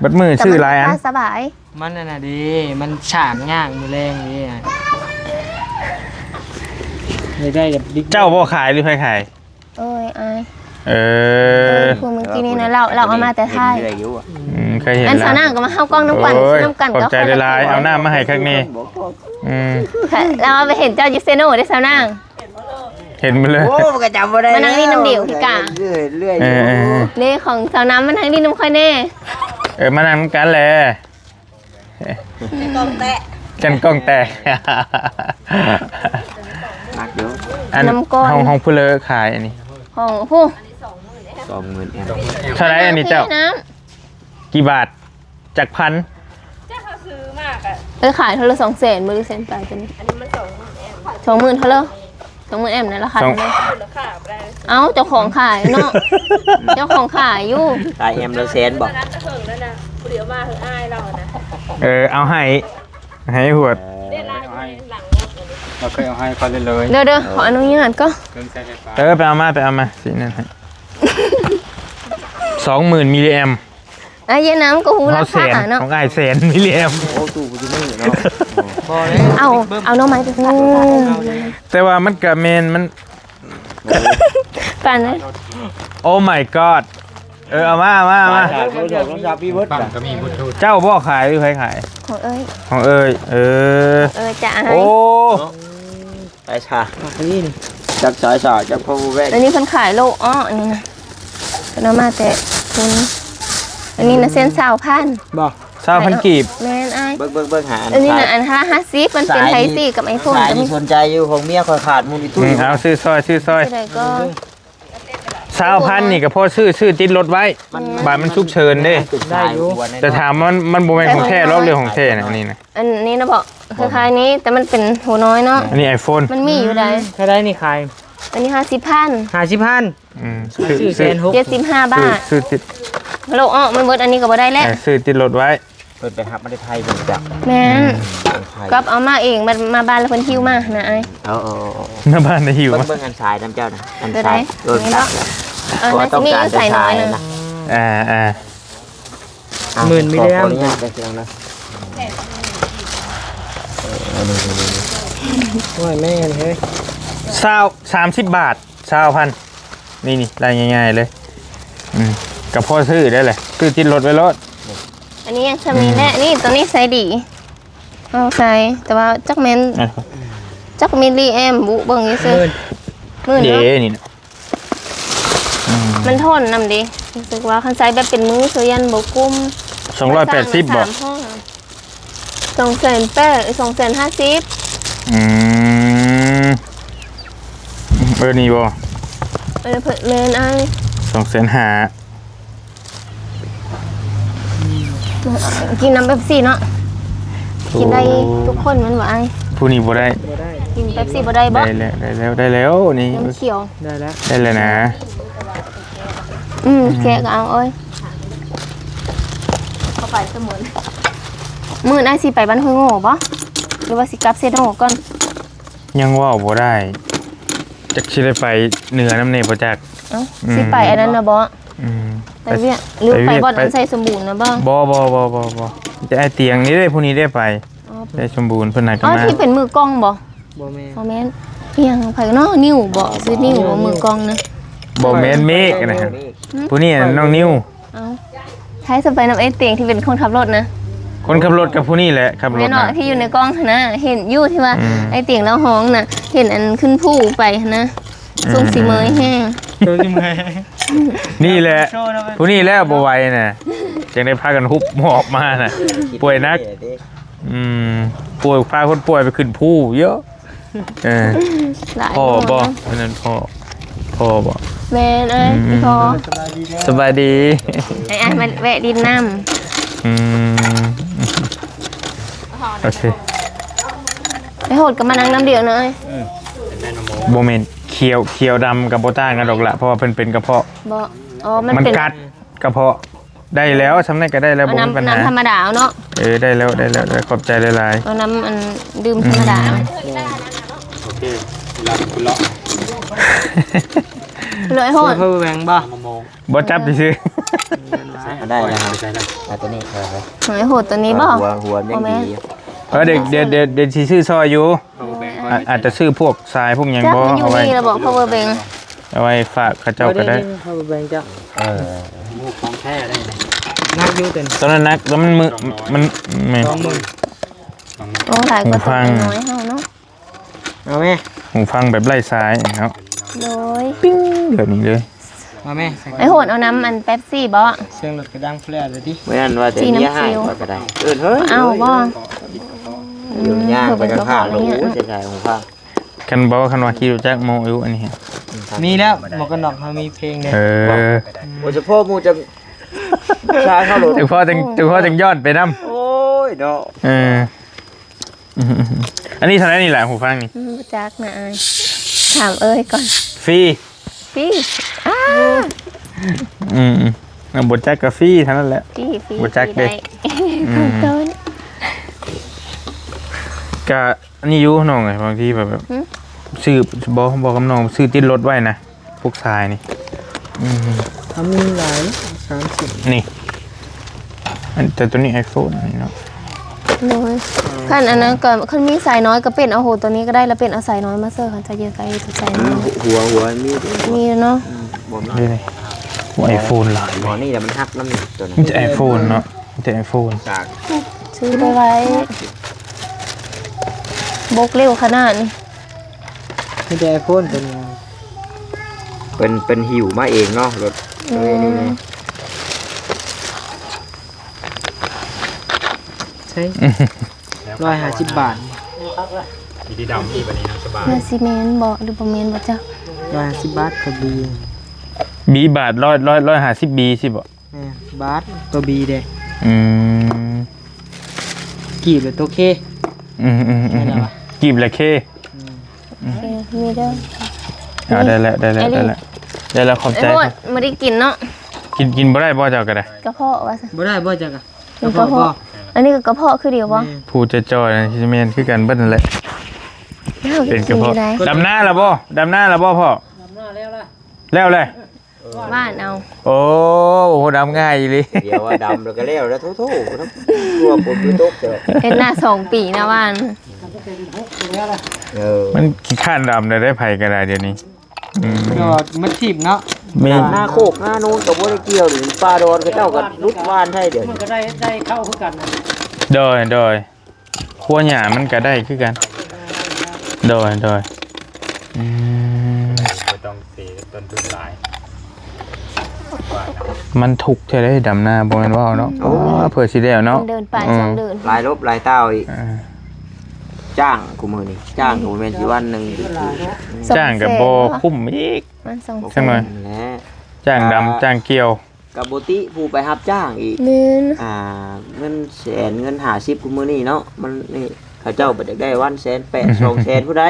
[SPEAKER 2] เบัดมือชื่อหลายอัน
[SPEAKER 1] แต่มัสบาย
[SPEAKER 6] มันน่ะดีมันฉาบง่างมือแรงดีอ่ะเลยได้แบบบิ๊ก
[SPEAKER 2] เจ้าบ่ขายหรือไผขาย
[SPEAKER 1] เอ้ยอาย
[SPEAKER 2] เออ
[SPEAKER 1] พวกเมื่อกี้นี่นะเราเอามาแต่ไทย
[SPEAKER 4] เรื่อยอยู่อ่ะ
[SPEAKER 2] เคยเห็น
[SPEAKER 1] อัน
[SPEAKER 2] แล้
[SPEAKER 1] สาว วนางก็มาเฮากล้องน้ำกัน
[SPEAKER 2] โอ้ย
[SPEAKER 1] น้ำกัน
[SPEAKER 2] ขอบใจหลายๆเอาหน้ามาให้ข้างนี้
[SPEAKER 1] เราเอาไปเห็นเจ้ายูเซโน่ได้สาวนาง
[SPEAKER 2] เห็นมาเลย
[SPEAKER 4] โอ้มันก็จำบ่ได้
[SPEAKER 1] มานั่งนี่น้ำเดี่ยวพี่กา
[SPEAKER 4] เรื่อย
[SPEAKER 2] เออ
[SPEAKER 1] เล่ของสาวน้ำมันทั้งดินน้ำค่อยแน่
[SPEAKER 2] มานั่งกันแหละกันกล้องแตก
[SPEAKER 4] มักอยู่
[SPEAKER 2] อันห้องผู้เลอขายอันนี้
[SPEAKER 1] ของผู้
[SPEAKER 4] 20,000
[SPEAKER 2] เท่าไหรอันนี้เจ้า
[SPEAKER 1] น้
[SPEAKER 2] กี่บาทจากพัน
[SPEAKER 1] ขายเท่าละ200,000มื้อเซนไปจนอันนี้มัน20,000เท่าละ20,000แอมนะราคาเท่าไหร่เอ้าเจ้าของขายเนาะเจ้าของขายอยู่
[SPEAKER 4] ตายแอมแล้วแสนบ่
[SPEAKER 2] เอาให้หวด
[SPEAKER 3] เราเคยเอาให้เขาเลยเลย
[SPEAKER 1] เดี๋ยวขออนุญาตก็
[SPEAKER 3] เครื่องใช้ไฟฟ้า
[SPEAKER 2] ไปเอามาสินั่นให้20,000 มิลลิแอม
[SPEAKER 1] เย็นน้ำก็หู
[SPEAKER 2] เขา
[SPEAKER 1] รา
[SPEAKER 2] แส
[SPEAKER 1] คาน เนาะ
[SPEAKER 2] ของไอ้แสนมิลลิแอม
[SPEAKER 4] โอ้ตู้บ่อยู่นี่เนาะ
[SPEAKER 6] พอแล้ว
[SPEAKER 1] เอาน้องไม้ไปฟัง
[SPEAKER 2] แต่ว่ามันกับเมนมัน
[SPEAKER 1] กันนะ
[SPEAKER 2] โอ้ my god เอามา
[SPEAKER 4] ต้องจับพี่เบิด
[SPEAKER 3] ปั๊มก็มีบลูทูธ
[SPEAKER 2] เจ้าบ่ขายหรือใครขาย
[SPEAKER 1] ของเอ้ย
[SPEAKER 2] ของเอ้ย
[SPEAKER 1] จะให้
[SPEAKER 2] โอ้
[SPEAKER 4] สายชา
[SPEAKER 6] นี่นี่
[SPEAKER 4] จักสายชาจักพ่อแว่
[SPEAKER 1] อันนี้เพิ่นขายโลอ้ออันนี้นะเพิ่นเอามาแต่คุณอันนี้นะเส้น20,000
[SPEAKER 6] บอก
[SPEAKER 2] 20,000กีบ
[SPEAKER 1] แม่นอ้าย
[SPEAKER 4] เบิ่งหา
[SPEAKER 1] อันนี้นะอัน50มันเป็นไทย4กับไอโฟน
[SPEAKER 4] สาย
[SPEAKER 1] ก็มี
[SPEAKER 4] ที่สนใจอยู่ของเมียคอยขาดมูลนิธิ
[SPEAKER 2] เอาซื้อซอย
[SPEAKER 1] ที่ใดก็
[SPEAKER 2] 20,000นี่ก็พอซื้อติดรถไว้บาทมันฉุกเฉินเด้
[SPEAKER 4] ได้อยู่
[SPEAKER 2] แต่ถามมันบ่แม่นของแท้หรอกเรื่องของแท้นะอันนี้นะ
[SPEAKER 1] อันนี้นะบอกคล้ายๆนี้แต่มันเป็นหัวน้อยเนาะ
[SPEAKER 2] อันนี้ iPhone
[SPEAKER 1] มันมีอยู่ใด
[SPEAKER 6] ถ้าได้นี่ขาย
[SPEAKER 1] อันนี้50,000
[SPEAKER 2] อืม
[SPEAKER 6] ชื่อแสนหก
[SPEAKER 1] 75 บาท
[SPEAKER 2] ซื้อติด
[SPEAKER 1] โลอ้อมันเบิดอันนี้ก็บ่ได้แล้ว
[SPEAKER 2] ซื้อติดรถไว้
[SPEAKER 4] เปิดไปหับมาได้ไทยเบิ่งจ้ะ
[SPEAKER 1] แม่นกับเอามาเองมันมาบ้านแล้วเพิ่นหิ้วมานะอ้าย
[SPEAKER 4] เอา
[SPEAKER 2] หน้าบ้านได้หิว
[SPEAKER 4] เบิ่ง
[SPEAKER 2] มา
[SPEAKER 4] เบิ่งอันสายน้ำเจ้านะอัน
[SPEAKER 1] จะ
[SPEAKER 4] สา
[SPEAKER 1] ได้
[SPEAKER 4] ย
[SPEAKER 1] นี่เนาะเออ
[SPEAKER 4] เพราะ
[SPEAKER 1] น่า
[SPEAKER 4] ต้
[SPEAKER 1] จะ
[SPEAKER 4] อง
[SPEAKER 1] มี
[SPEAKER 4] การ
[SPEAKER 1] ใส่น้อยหนึง
[SPEAKER 2] อ่า
[SPEAKER 6] หมื่นมิลลิแอม
[SPEAKER 4] ขออนุญาตได้เพียงนะ
[SPEAKER 6] ว่าแม่นเฮ้ย
[SPEAKER 2] 30 บาท 20,000นี่รายง่ายๆเลยกับพ่อซื้อได้เลยซื้อติดรถไว้รถ
[SPEAKER 1] อันนี้ยังจะมีแน่นี่ตัวนี้ใส่ดีเอาใส่แต่ว่าจักแม่นจักมิลลิแอมบุเบิ่งซื่อมื้อ
[SPEAKER 2] เดี๋
[SPEAKER 1] เนาะ
[SPEAKER 2] ยวนี่นะ
[SPEAKER 1] มันทนนำดิรู้สึกว่าคันใส่แบบเป็นมือเสยันบ่กุ้ม
[SPEAKER 2] 280บอก
[SPEAKER 1] 280
[SPEAKER 2] นี่บ่
[SPEAKER 1] เพิ่นแม่นอ้าย
[SPEAKER 2] 250,000
[SPEAKER 1] กินน้ำเป๊ปซี่เนาะกินได้ทุกคนมันว่าอ้าย
[SPEAKER 2] ผู้นี้บ่ได้
[SPEAKER 6] บ่ได้
[SPEAKER 1] กินเป๊ปซี่บ่ได้บ่
[SPEAKER 2] ได้แล้วนี่
[SPEAKER 1] น้ำเขียว
[SPEAKER 6] ได้แล้ว
[SPEAKER 2] ได้เลยนะ
[SPEAKER 1] แกะก็เอาเอ้ยเข้าไปเสมุนมื้ออ้ายสิไปบ้านห้วยโง่บ่หรือว่าสิกลับเซโนก่อน
[SPEAKER 2] ยังว่าบ่ได้จักสิได้ไปเหนือน้ำเนบ่จัก
[SPEAKER 1] เอ้าสิไปอันนั้นนะบ่
[SPEAKER 2] อืม
[SPEAKER 1] ไปเวียหรือไปบ่อนอันใส่สมบูรณ์นะบ่
[SPEAKER 2] บ่จะไอเตียงนี้ได้ผู้นี้ได้ไป
[SPEAKER 1] อ๋อ
[SPEAKER 2] ได้สมบูรณ์เพิ่นน่ะก็
[SPEAKER 1] อ๋อ
[SPEAKER 2] มา
[SPEAKER 1] ที่เป็นมือกล้องบ่
[SPEAKER 6] บ่แม่น
[SPEAKER 1] บ่แม่นเอียงไผเนาะนิ้วบ่ซื้อนิ้วบ่มือกล้องนะ
[SPEAKER 2] บ่แม่นเมฆนะครับผู้นี้น่ะน้องนิว
[SPEAKER 1] เอ้าใช้สไปนำไอ้เตียงที่เป็นคนขับรถนะ
[SPEAKER 2] คนขับรถกับผู้นี้แหละขับร
[SPEAKER 1] แม่
[SPEAKER 2] ถ
[SPEAKER 1] นบ่
[SPEAKER 2] น่ะ
[SPEAKER 1] ที่อยู่ในกล้องหั่นนะเห็นอยู่ที่ว่า
[SPEAKER 2] อืม
[SPEAKER 1] ไอ้เตียงแล้วห้องน่ะเห็นอันขึ้นผู้ไปหั่นนะทรงสีเมยแห้ง
[SPEAKER 6] โดนที่มือ
[SPEAKER 2] นี่แหละผู้นี้แหละบ่ไหวน่ะจังได้พากันฮุบหมอบมาน่ะป่วยนักป่วยพาคนป่วยไปขึ้นผู้เยอะ
[SPEAKER 1] หลาย
[SPEAKER 2] พ่อบ่
[SPEAKER 1] คนนะ
[SPEAKER 2] อันนั้นพ่อบ่
[SPEAKER 1] แม่นเอ้ยพี่พอ
[SPEAKER 2] สบายดี
[SPEAKER 1] ไอ้มาแวะดินน้
[SPEAKER 2] อืมโอเค
[SPEAKER 1] ำไปโหดกับมานั่งน้ำเดียวเนอะ
[SPEAKER 2] โมเมนต์เขียวดำกับโบต้างกันดอกละเพราะว่าเพิ่นเป็นกระเพาะ
[SPEAKER 1] บ่อ๋อมัน
[SPEAKER 2] มัน
[SPEAKER 1] เป็น
[SPEAKER 2] กัดกระเพาะได้แล้วสำเร็จก็ได้แล้ว
[SPEAKER 1] เอา
[SPEAKER 2] บ่มีปัญ
[SPEAKER 1] น้ำ
[SPEAKER 2] หา
[SPEAKER 1] ธรรมดาเอาเนาะ
[SPEAKER 2] ได้แล้วขอบใจหลาย
[SPEAKER 1] เอาน้ำอันดื่มธรรมดา
[SPEAKER 3] โอเคเราคุณเลาะ
[SPEAKER 1] เลยโหด
[SPEAKER 6] เพิ่มแบงบ่
[SPEAKER 2] ๆบ่จับซื่อ
[SPEAKER 4] ได้แล้วครับเอาตัวนี้ครับ
[SPEAKER 1] เลยโหดตัวนี้บ่
[SPEAKER 4] หัวยังดี
[SPEAKER 2] เด็กสิซื้อซอยอยู่อาจจะซื้อพวกทรายพวกหยัง
[SPEAKER 1] จัก
[SPEAKER 2] บ่
[SPEAKER 1] มันอยู่
[SPEAKER 2] เอาไว้
[SPEAKER 1] นี่เราบอก power bank
[SPEAKER 2] เอาไว้ฝากเขาเจ้าก็ได้
[SPEAKER 6] เพิ่มแบงจ้ะ
[SPEAKER 3] มูกของแท้ได้เลย
[SPEAKER 6] นักอยู่เต็ม
[SPEAKER 2] ตอนนั้นนักแล้วมันมันแม่น
[SPEAKER 1] โอ้หลายกว่า
[SPEAKER 2] ฟั
[SPEAKER 1] ตัว
[SPEAKER 2] ง
[SPEAKER 1] น้อยเฮาเนาะ
[SPEAKER 6] เอาแม่
[SPEAKER 2] หูฟังแบบไร้สายเนาะ
[SPEAKER 1] โดย
[SPEAKER 2] ปิ้งแบบนี้เลย
[SPEAKER 6] มาแม่
[SPEAKER 1] ไอ้โหดเอาน้ำอันเป๊ปซี่บ่
[SPEAKER 6] เสียงรถกระดังแฟร์เลยดิ
[SPEAKER 4] ไม่นั่นว่าแต่เนี้ยให้ก็ได้เฮ้ย
[SPEAKER 1] เอาบ่
[SPEAKER 4] อยู่ย่างไปกันข้างหนูจะใช่ของข้าง
[SPEAKER 2] คันบอกว่าคันว่าคิดรู้จักโมอยู่อันนี้
[SPEAKER 6] มีแล้วหมวกกันน็อกเขามีเพลงเนี่ย
[SPEAKER 4] โอ้เฉพาะมูจะชาเข้าหลุด
[SPEAKER 2] ถึงพ่อจึงยอดไปนำ
[SPEAKER 4] โอ้ยเนาะ
[SPEAKER 2] อันนี้เท่าไหร่นี่แหละหูฟังนี่
[SPEAKER 1] บ่จักนะอายถามเอ้ยก่อน
[SPEAKER 2] ฟรี
[SPEAKER 1] พี่อ้า
[SPEAKER 2] บทจักกาฟรีเท่านั้นแหละ
[SPEAKER 1] พี่
[SPEAKER 2] บ่จักเด้
[SPEAKER 1] ต้น
[SPEAKER 2] กะอันนี้อยู่น้องไงบางทีแบบซื้อบอกกับน้องซื้อติดรถไว้นะพวกทรายนี่
[SPEAKER 6] เขามีหลาย30
[SPEAKER 2] นี่แต่ตัวนี้ iPhone นี่เนาะ
[SPEAKER 1] โดยคันอันนั้นก็คันมีสายน้อยก็เป็นเอาโหตัวนี้ก็ได้แล้วเป็นเอาสายน้อยมาเสิร์ฟคันจะเยอะไกลจะสายน้อย
[SPEAKER 4] หัวมี
[SPEAKER 1] มีเนาะ
[SPEAKER 4] บ่ม
[SPEAKER 2] นี่เลยไอโฟนหลาย
[SPEAKER 4] หมอนี่แต่มันหักน้ำหนักตัวนั้น
[SPEAKER 2] มันจะ iPhone เนาะมันจะ iPhone
[SPEAKER 4] จาก
[SPEAKER 1] ซื้อไปไว้บกเร็วขนาดนี้
[SPEAKER 6] มีแต่ไอโฟนตัวนี้
[SPEAKER 4] เป็นหิวมาเองเนาะรถนี่
[SPEAKER 6] ใช่150 บาท
[SPEAKER 3] มีดีดำมีบันนี้นะสบาย
[SPEAKER 1] เนื้อซีเมนต์บ่หรือบ่เมนต์บ่จ้ะ
[SPEAKER 6] 150 บาทตัวบี
[SPEAKER 2] บีบาท150บีสิบ่
[SPEAKER 6] บาทตัวบีเด้
[SPEAKER 2] อืม
[SPEAKER 6] กีบเลยตัวเค
[SPEAKER 2] กีบละเค
[SPEAKER 1] มีเด้อ
[SPEAKER 2] ได้แล้วขอบ
[SPEAKER 1] ไอ้
[SPEAKER 2] ใจ
[SPEAKER 1] โหดไม่ได้กินเนาะ
[SPEAKER 2] กินบ่ได้บ่เจ้าก็ได้
[SPEAKER 1] กระเพาะว่าซะ
[SPEAKER 6] บ่ได้บ่จักอะ
[SPEAKER 1] เป็นกระเพาะอันนี้ก็กระเพาะคือเดียวบ่
[SPEAKER 2] ผู้จะจอยนะที่เมนคือกันเบิดนั่นแหละ
[SPEAKER 1] แล้ว
[SPEAKER 2] เป็นก
[SPEAKER 1] กิ
[SPEAKER 2] ระ
[SPEAKER 1] น
[SPEAKER 2] เพาะ
[SPEAKER 1] ได้
[SPEAKER 2] ดำหน้าแล้วบ่พ่อแล้วเลย
[SPEAKER 1] บ้านเอา
[SPEAKER 2] โอ้โหดำง่ายอีหลี
[SPEAKER 4] เดี๋ยวว่าดำแล้วก็เลี้ยวแล้วทุกๆทั้งตัวปวดคือตกเด้อ
[SPEAKER 1] เฮ็ดหน้า2 ปีนะบ้าน
[SPEAKER 2] มันขี้ข้านดำได้ไผก็ได้เดี๋ยวนี้
[SPEAKER 6] ก็มันถีบเนาะ
[SPEAKER 2] มี
[SPEAKER 4] หน้าโคกหน้านู้นกับบ่ได้เกี่ยวหรือปลาโดนก็เจ้าก็ลุดวานให้เดี๋ยว
[SPEAKER 6] ก็ได้เข้าคือกันนะ
[SPEAKER 2] โดยขั้วหญ้ามันก็ได้คือกันโดย
[SPEAKER 3] ไม่ต้องเสียต้นทุนหลาย
[SPEAKER 2] มันถูกจะได้ดำหน้าบ่แม่นว่าเนาะอ๋อเผื่อสิได้เนาะ
[SPEAKER 1] เดินไป2เดิน
[SPEAKER 4] ลายลบลายเต้าอีกจ้างกูมือนี่จ้างกูแม่นสิวันนึง
[SPEAKER 2] จ้างกับบ่คุ้มอีก
[SPEAKER 1] มัน2
[SPEAKER 2] จังหน่อย
[SPEAKER 4] แหละ
[SPEAKER 2] จ้างดำจ้างเกี่ยว
[SPEAKER 4] กับบ่ติผู้ไปรับจ้างอีก
[SPEAKER 1] เงิน
[SPEAKER 4] เงินแสนเงิน50กูมือนี่เนาะมันนี่เขาเจ้าบ่ได้ได้วันแสน8 2แสนผู้ใด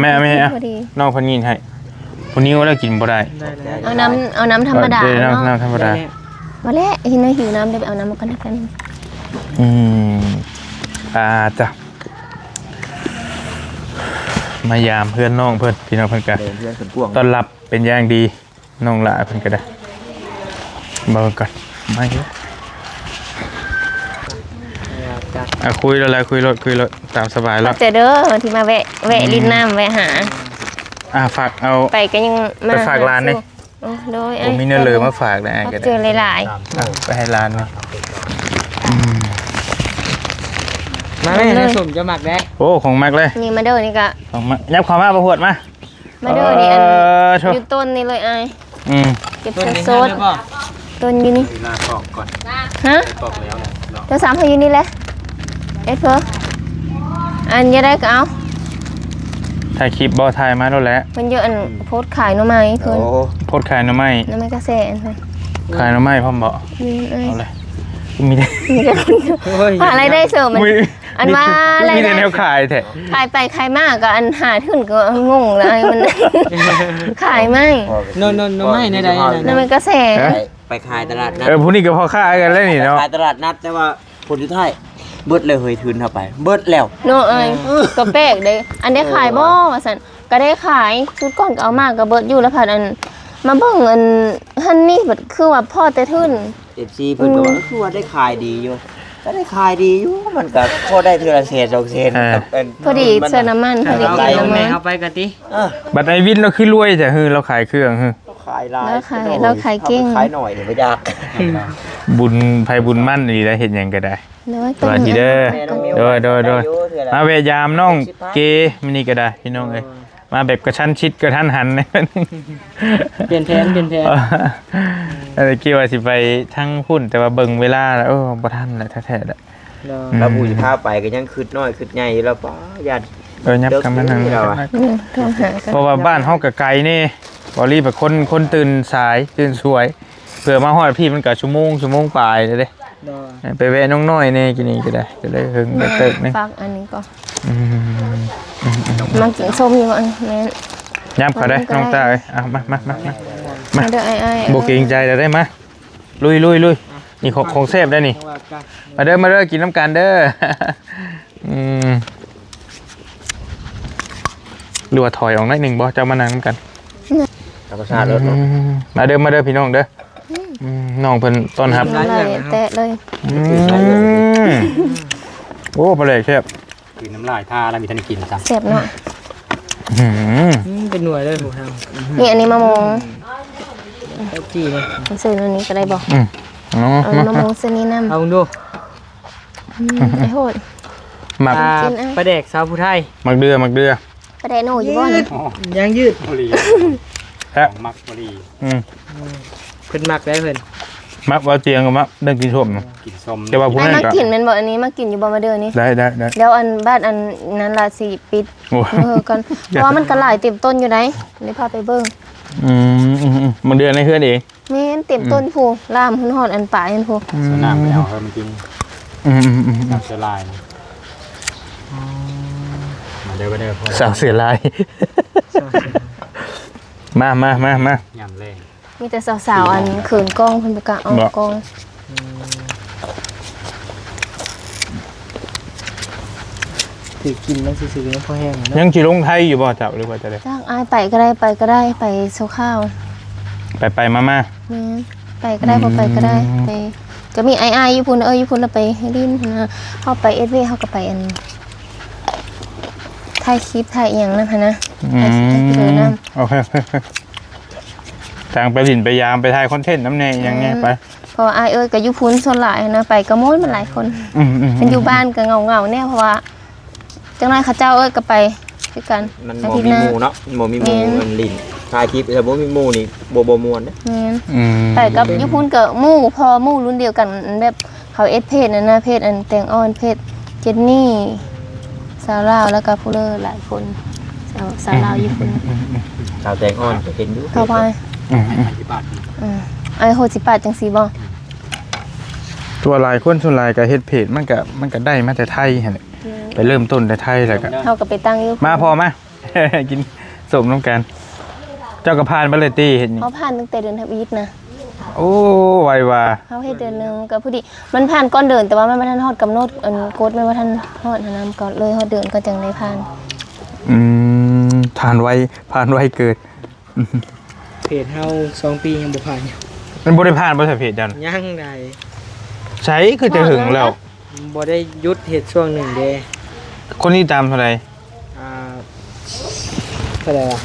[SPEAKER 2] แม่
[SPEAKER 1] พอดี
[SPEAKER 2] น้องเพิ่นยินให้คนนี้ว่ากินบ่ได้
[SPEAKER 1] เอาน้ำธรรมดา
[SPEAKER 2] น้
[SPEAKER 1] เนาะ
[SPEAKER 2] ำธรรมดา
[SPEAKER 1] มาแล้วหิวน้ำได้ไปเอาน้ำมากันแล้วกัน
[SPEAKER 2] จ้ะ มายามเพื่อนน้องเพิ่นพี่น้องเพิ่นก็
[SPEAKER 4] เดินเพื่อนขึ้นกวาง
[SPEAKER 2] ต้อนรับเป็นอย่างดีน้องหละเพิ่นก็ได้เบิ่งก่อนมาเยอะคุยแล้วแหละคุยรถตามสบายแล้ว
[SPEAKER 1] เจอเด้อที่มาแวะลิ้นน้ำแวะหา
[SPEAKER 2] ฝากเอา
[SPEAKER 1] ไปก็ยังมา
[SPEAKER 2] ไปฝากร้านนี่
[SPEAKER 1] โดย
[SPEAKER 2] ผมมีเนื้อเหลือมาฝากได้ก็
[SPEAKER 1] เจ
[SPEAKER 2] ได้
[SPEAKER 1] อหลาย
[SPEAKER 2] ไปให้ร้านนี่
[SPEAKER 6] มาแม่นะสมจะหมักได้
[SPEAKER 2] โอ้ของมักเลย
[SPEAKER 1] ๆนี่มาเด้อนี่ก็
[SPEAKER 2] ของมักยับความมาประหวดมา
[SPEAKER 1] มาเด้อนี่อัน
[SPEAKER 2] โถ่
[SPEAKER 1] อยู่ต้นนี่เลยไอ้
[SPEAKER 2] อืม
[SPEAKER 1] เก็บ
[SPEAKER 6] ต้นนี้
[SPEAKER 1] สด
[SPEAKER 6] ได้ป่ะ
[SPEAKER 1] ๆต้นอยู่นี่
[SPEAKER 3] เวลาปอกก่อน
[SPEAKER 1] ฮะ
[SPEAKER 3] ปอกแล้วเนาะ
[SPEAKER 1] เจ้าสามเขาอยู่นี่แหละเอ็ดเพออันอยังได้ก็เอา
[SPEAKER 2] ถ่ายคลิปบ่ถ่ายมาแล้วแหละ
[SPEAKER 1] มันเยอะอันโพสต์ขายหน่อไม้เพิ่น
[SPEAKER 2] โพดขายหน่อไม้
[SPEAKER 1] หน่อไม้กระแสอันเพิ่น
[SPEAKER 2] ขายหน่อไม้พร้อมบ่
[SPEAKER 1] นี่เอ้ย
[SPEAKER 2] เอาเลยมีได้
[SPEAKER 1] มีแต่คนหาอะไรายได้เสริมมัน อันว่าอะไร
[SPEAKER 2] มี
[SPEAKER 1] ได้
[SPEAKER 2] แต่แนวขายแท้
[SPEAKER 1] ขายไปขายมากก็อันหาขึ้นก็งงเลยมัน ขายไม่
[SPEAKER 6] โนไม่ในใด
[SPEAKER 1] หน่อไม้กระแส
[SPEAKER 4] ไปขายตลาดนัด
[SPEAKER 2] ผู้นี้ก็พอค่ากันแล้วนี่เนาะ
[SPEAKER 4] ขายตลาดนัดแต่ว่าผลสุดท้ายเบิดเลยเฮยทุนเข้าไป เบิดแล้ว
[SPEAKER 1] โน่เอ้ยก็แปลกเด้อันได้ขายบ่ว่าซั่นก็ได้ขายชุดก่อนก็เอามากก็เบิดอยู่แล้วผัดอันมาเบิ่งอันฮันนี่แบบคือว่าพ่อแต่ทุน
[SPEAKER 4] FC เพิ่นก็ว่าคือว่าได้ขายดีอยู่ก็ได้ขายดีอยู่มันก็พอได้เทื่อละเศษ2เซนกับเป็น
[SPEAKER 1] พอดีเสื้อน้ำมันพอดี
[SPEAKER 6] เอา
[SPEAKER 1] กิ
[SPEAKER 6] ไป
[SPEAKER 1] นน้ำมัน
[SPEAKER 6] เอาไปกันติ
[SPEAKER 2] บัดไอวินเราคือรวยแต่เราขายเครื่อง
[SPEAKER 4] ขายลาย
[SPEAKER 1] เราขายเก่ง
[SPEAKER 4] ขายหน่อยเดี๋ยวบ่ยาก
[SPEAKER 2] บุญไผบุญมั่นนี่ได้เห็นหยังก็ได้
[SPEAKER 1] น้อย
[SPEAKER 2] สวัสดีเด้อ
[SPEAKER 4] แม่น้องมิว
[SPEAKER 2] โดย
[SPEAKER 4] ได้อยู่เทื่อละ
[SPEAKER 2] มาเวยามน้องเกมินี่ก็ได้พี่น้องเอ้ยมาแบบกระชั้นชิดกระทันหัน
[SPEAKER 6] เปลี่ยนแผน
[SPEAKER 2] อะไรกี่ว่าสิไปทั้งพุ่นแต่ว่าเบิ่งเวลาแล้วบ่ทันแหละแท้ๆแล้ว
[SPEAKER 4] แล้วผู้สิพาไปก็ยังคิดน้อยคิดใหญ่อยู่แล้วป้าญาติ
[SPEAKER 2] ยับกันมานั่ง
[SPEAKER 4] เราอะ
[SPEAKER 1] โทรหากัน
[SPEAKER 2] เพราะว่าบ้านเฮาก็ไกลนี่บ่รีบแบบคนตื่นสายตื่นสวยเผื่อมาฮอดพี่มันก็ชั่วโมงปลายเลยเด้ไปแวะน้องน้อยแน่กินนี่ก็ได้จะได้หึงได้เติกนึง
[SPEAKER 1] ฝากอันนี้ก่อน
[SPEAKER 2] อืม
[SPEAKER 1] มากินส้มอยู่ก่อนแม่น
[SPEAKER 2] ยับเขาได้น้องตาเอ้ยเอามา
[SPEAKER 1] มาเด้อไอ้ๆ
[SPEAKER 2] บ่เกรงใจเดี๋ยวได้มาลุยนี่ของเซฟได้นี่มาเด้อกินน้ำกันเด้อ อืมหรือว่าถอยออกหน่อยหนึ่งบ่เจ้ามานั่งนำกัน
[SPEAKER 4] ธรรมชาติรถเนาะ
[SPEAKER 2] มาเด้อพี่น้องเด้อน้องเพิ่นต้อนรับ
[SPEAKER 1] น้ำลายแตะเลย
[SPEAKER 2] โอ้ปลาเล็กเชฟ
[SPEAKER 3] กินน้ำลายท่าแล้วมีท่านกินจ้ะ
[SPEAKER 1] เสียบเนาะ
[SPEAKER 6] เป็นหน่วยเลยผมท
[SPEAKER 1] นี่อันนี้มะม่วง
[SPEAKER 6] ำจี้เลย
[SPEAKER 1] ซื้ออันนี้ก็ได้บ่
[SPEAKER 2] อ๋อ
[SPEAKER 1] เอามะม่วงซื้อนี้นำ
[SPEAKER 6] เอาดู
[SPEAKER 1] ไอ้โหด
[SPEAKER 2] หมัก
[SPEAKER 6] ประเด็กสาวผู้ไทย
[SPEAKER 2] หมักเดือ
[SPEAKER 1] ประเดโนอยู่บ่นี่
[SPEAKER 6] ยังยืด
[SPEAKER 3] บุรี
[SPEAKER 2] แท้
[SPEAKER 3] มักบุรี
[SPEAKER 6] เพิ่นหมักได้เพิ่น
[SPEAKER 2] มักว่าเตียงกับมักเดินกินชม
[SPEAKER 3] กินส้ม
[SPEAKER 2] แต่ว่าผู้
[SPEAKER 1] ไอ้
[SPEAKER 2] นั้น
[SPEAKER 1] มา
[SPEAKER 2] ก็
[SPEAKER 1] กินแม่นบ่อันนี้มากินอยู่บ่มาเด้อนี่
[SPEAKER 2] ได้
[SPEAKER 1] เดี๋ยวอันบ้านอันนั้นล่ะสิปิด
[SPEAKER 2] โอ้
[SPEAKER 1] ก่อนเพราะว่ามันก็หลายเต็มต้นอยู่ไหนเดี๋ยวพาไปเบิ่ง
[SPEAKER 2] มันเดือนในเฮือนเอง
[SPEAKER 1] แม่นเต็มต้นผู้ล่ามหุ่นฮอดอันป่าอันผู้
[SPEAKER 3] ส่วนน้ำไม่เอาเพิ่มกิน น้ำเสือลายมาเด้อเด้อพ่อ
[SPEAKER 2] สาวเสือลาย มา
[SPEAKER 3] ยำแรง
[SPEAKER 1] มีแต่สาวๆอันเขินกล้องเพิ่นบ่กล้าเอากล้อง
[SPEAKER 6] ถือกินแล้วซื่อๆยังพอแห้ง
[SPEAKER 2] ยังสิลงไทยอยู่บ่เจ้าหรือว่าจะได้
[SPEAKER 1] จ้างอ้ายไปก็ได้ไปโซข้าว
[SPEAKER 2] ไปมา
[SPEAKER 1] แม่นไปก็ได้บ่ไปก็ได้ไปก็มีอ้ายๆอยู่พุ่นอยู่พุ่นแล้วไปลิ้นพุ่นน่ะเฮาไปเอสเวเฮาก็ไปอันถ่ายคลิปถ่ายอีหยังนั่นหั่นนะถ่ายคลิปถ่ายวิดีโอนำ
[SPEAKER 2] โอเคทางไปดินไปยามไปถ่ายคอนเทนต์น้ำแน่อย่างเงี้ยไป
[SPEAKER 1] เพราะว่าอ้ายเอ้ยก็อยู่พุ่นส่วนหลายนะไปก็โม้ยมันหลายคนมันอยู่บ้านก็เหงาๆแน่เพราะว่าจังได๋เขาเจ้าเอ้ยก็ไปคือกัน
[SPEAKER 4] มัน
[SPEAKER 1] อา
[SPEAKER 4] บ่
[SPEAKER 1] ทิตย์
[SPEAKER 4] มี
[SPEAKER 1] หน้า
[SPEAKER 4] หมู่เนาะบ่มีหมู่มันลิ้นถ่ายคลิปแต่บ่มีหมู่นี่บ่ม่วนเด้
[SPEAKER 1] แม่น
[SPEAKER 2] อืม
[SPEAKER 1] ไปกับญี่ปุ่นกับหมู่พอหมู่รุ่นเดียวกันแบบเขาเอสเพจนั่นนะเพจอันแตงอ่อนเพจเจนนี่สาวลาวแล้วก็ผู้เลอหลายคนสาวลาวญี่ปุ่น
[SPEAKER 4] สาวแตงอ่อนก็เห็นอยู่
[SPEAKER 1] เข้าไป
[SPEAKER 3] ที่บ้าน
[SPEAKER 1] ไอ้โหดสิปาจังสีบ่
[SPEAKER 2] ตัวลายคนส่วนลายกับเฮ็ดเพจมันก็ได้มาแต่ไทยหั่นแหละไปเริ่มต้นแต่ไทยแล้วก็
[SPEAKER 1] เฮาก็ไปตั้งอยู่
[SPEAKER 2] มาพอมา กินสมน้ำกัน เจ้ากระพานบัลเลตี้เห็นนี่
[SPEAKER 1] เขาผ่านตั้งแต่เดือนทวีตนะ
[SPEAKER 2] โอ้ไวว่า
[SPEAKER 1] เฮาเฮ็ดเดือนนึงก็พอดีมันผ่านก่อนเดือนแต่ว่ามันบ่ทันฮอดกำหนดอันกฎมันบ่ทันฮอดหันนำก็เลยฮอดเดือนก็จังได้ผ่าน
[SPEAKER 2] อืม ผ่านไวเกิด
[SPEAKER 6] เพจเฮา2 ปียังบ่ผ่านอยู่
[SPEAKER 2] มันบ่ได้ผ่านบ่ใช่เพจจัน
[SPEAKER 6] ยังได้
[SPEAKER 2] ใช้คือจะหึงแล้ว
[SPEAKER 6] บ่ได้หยุดเฮ็ดช่วงหนึ่งเด้
[SPEAKER 2] คนที่ตามเท่าไหร่
[SPEAKER 6] อ่าเท่าไหร่วะ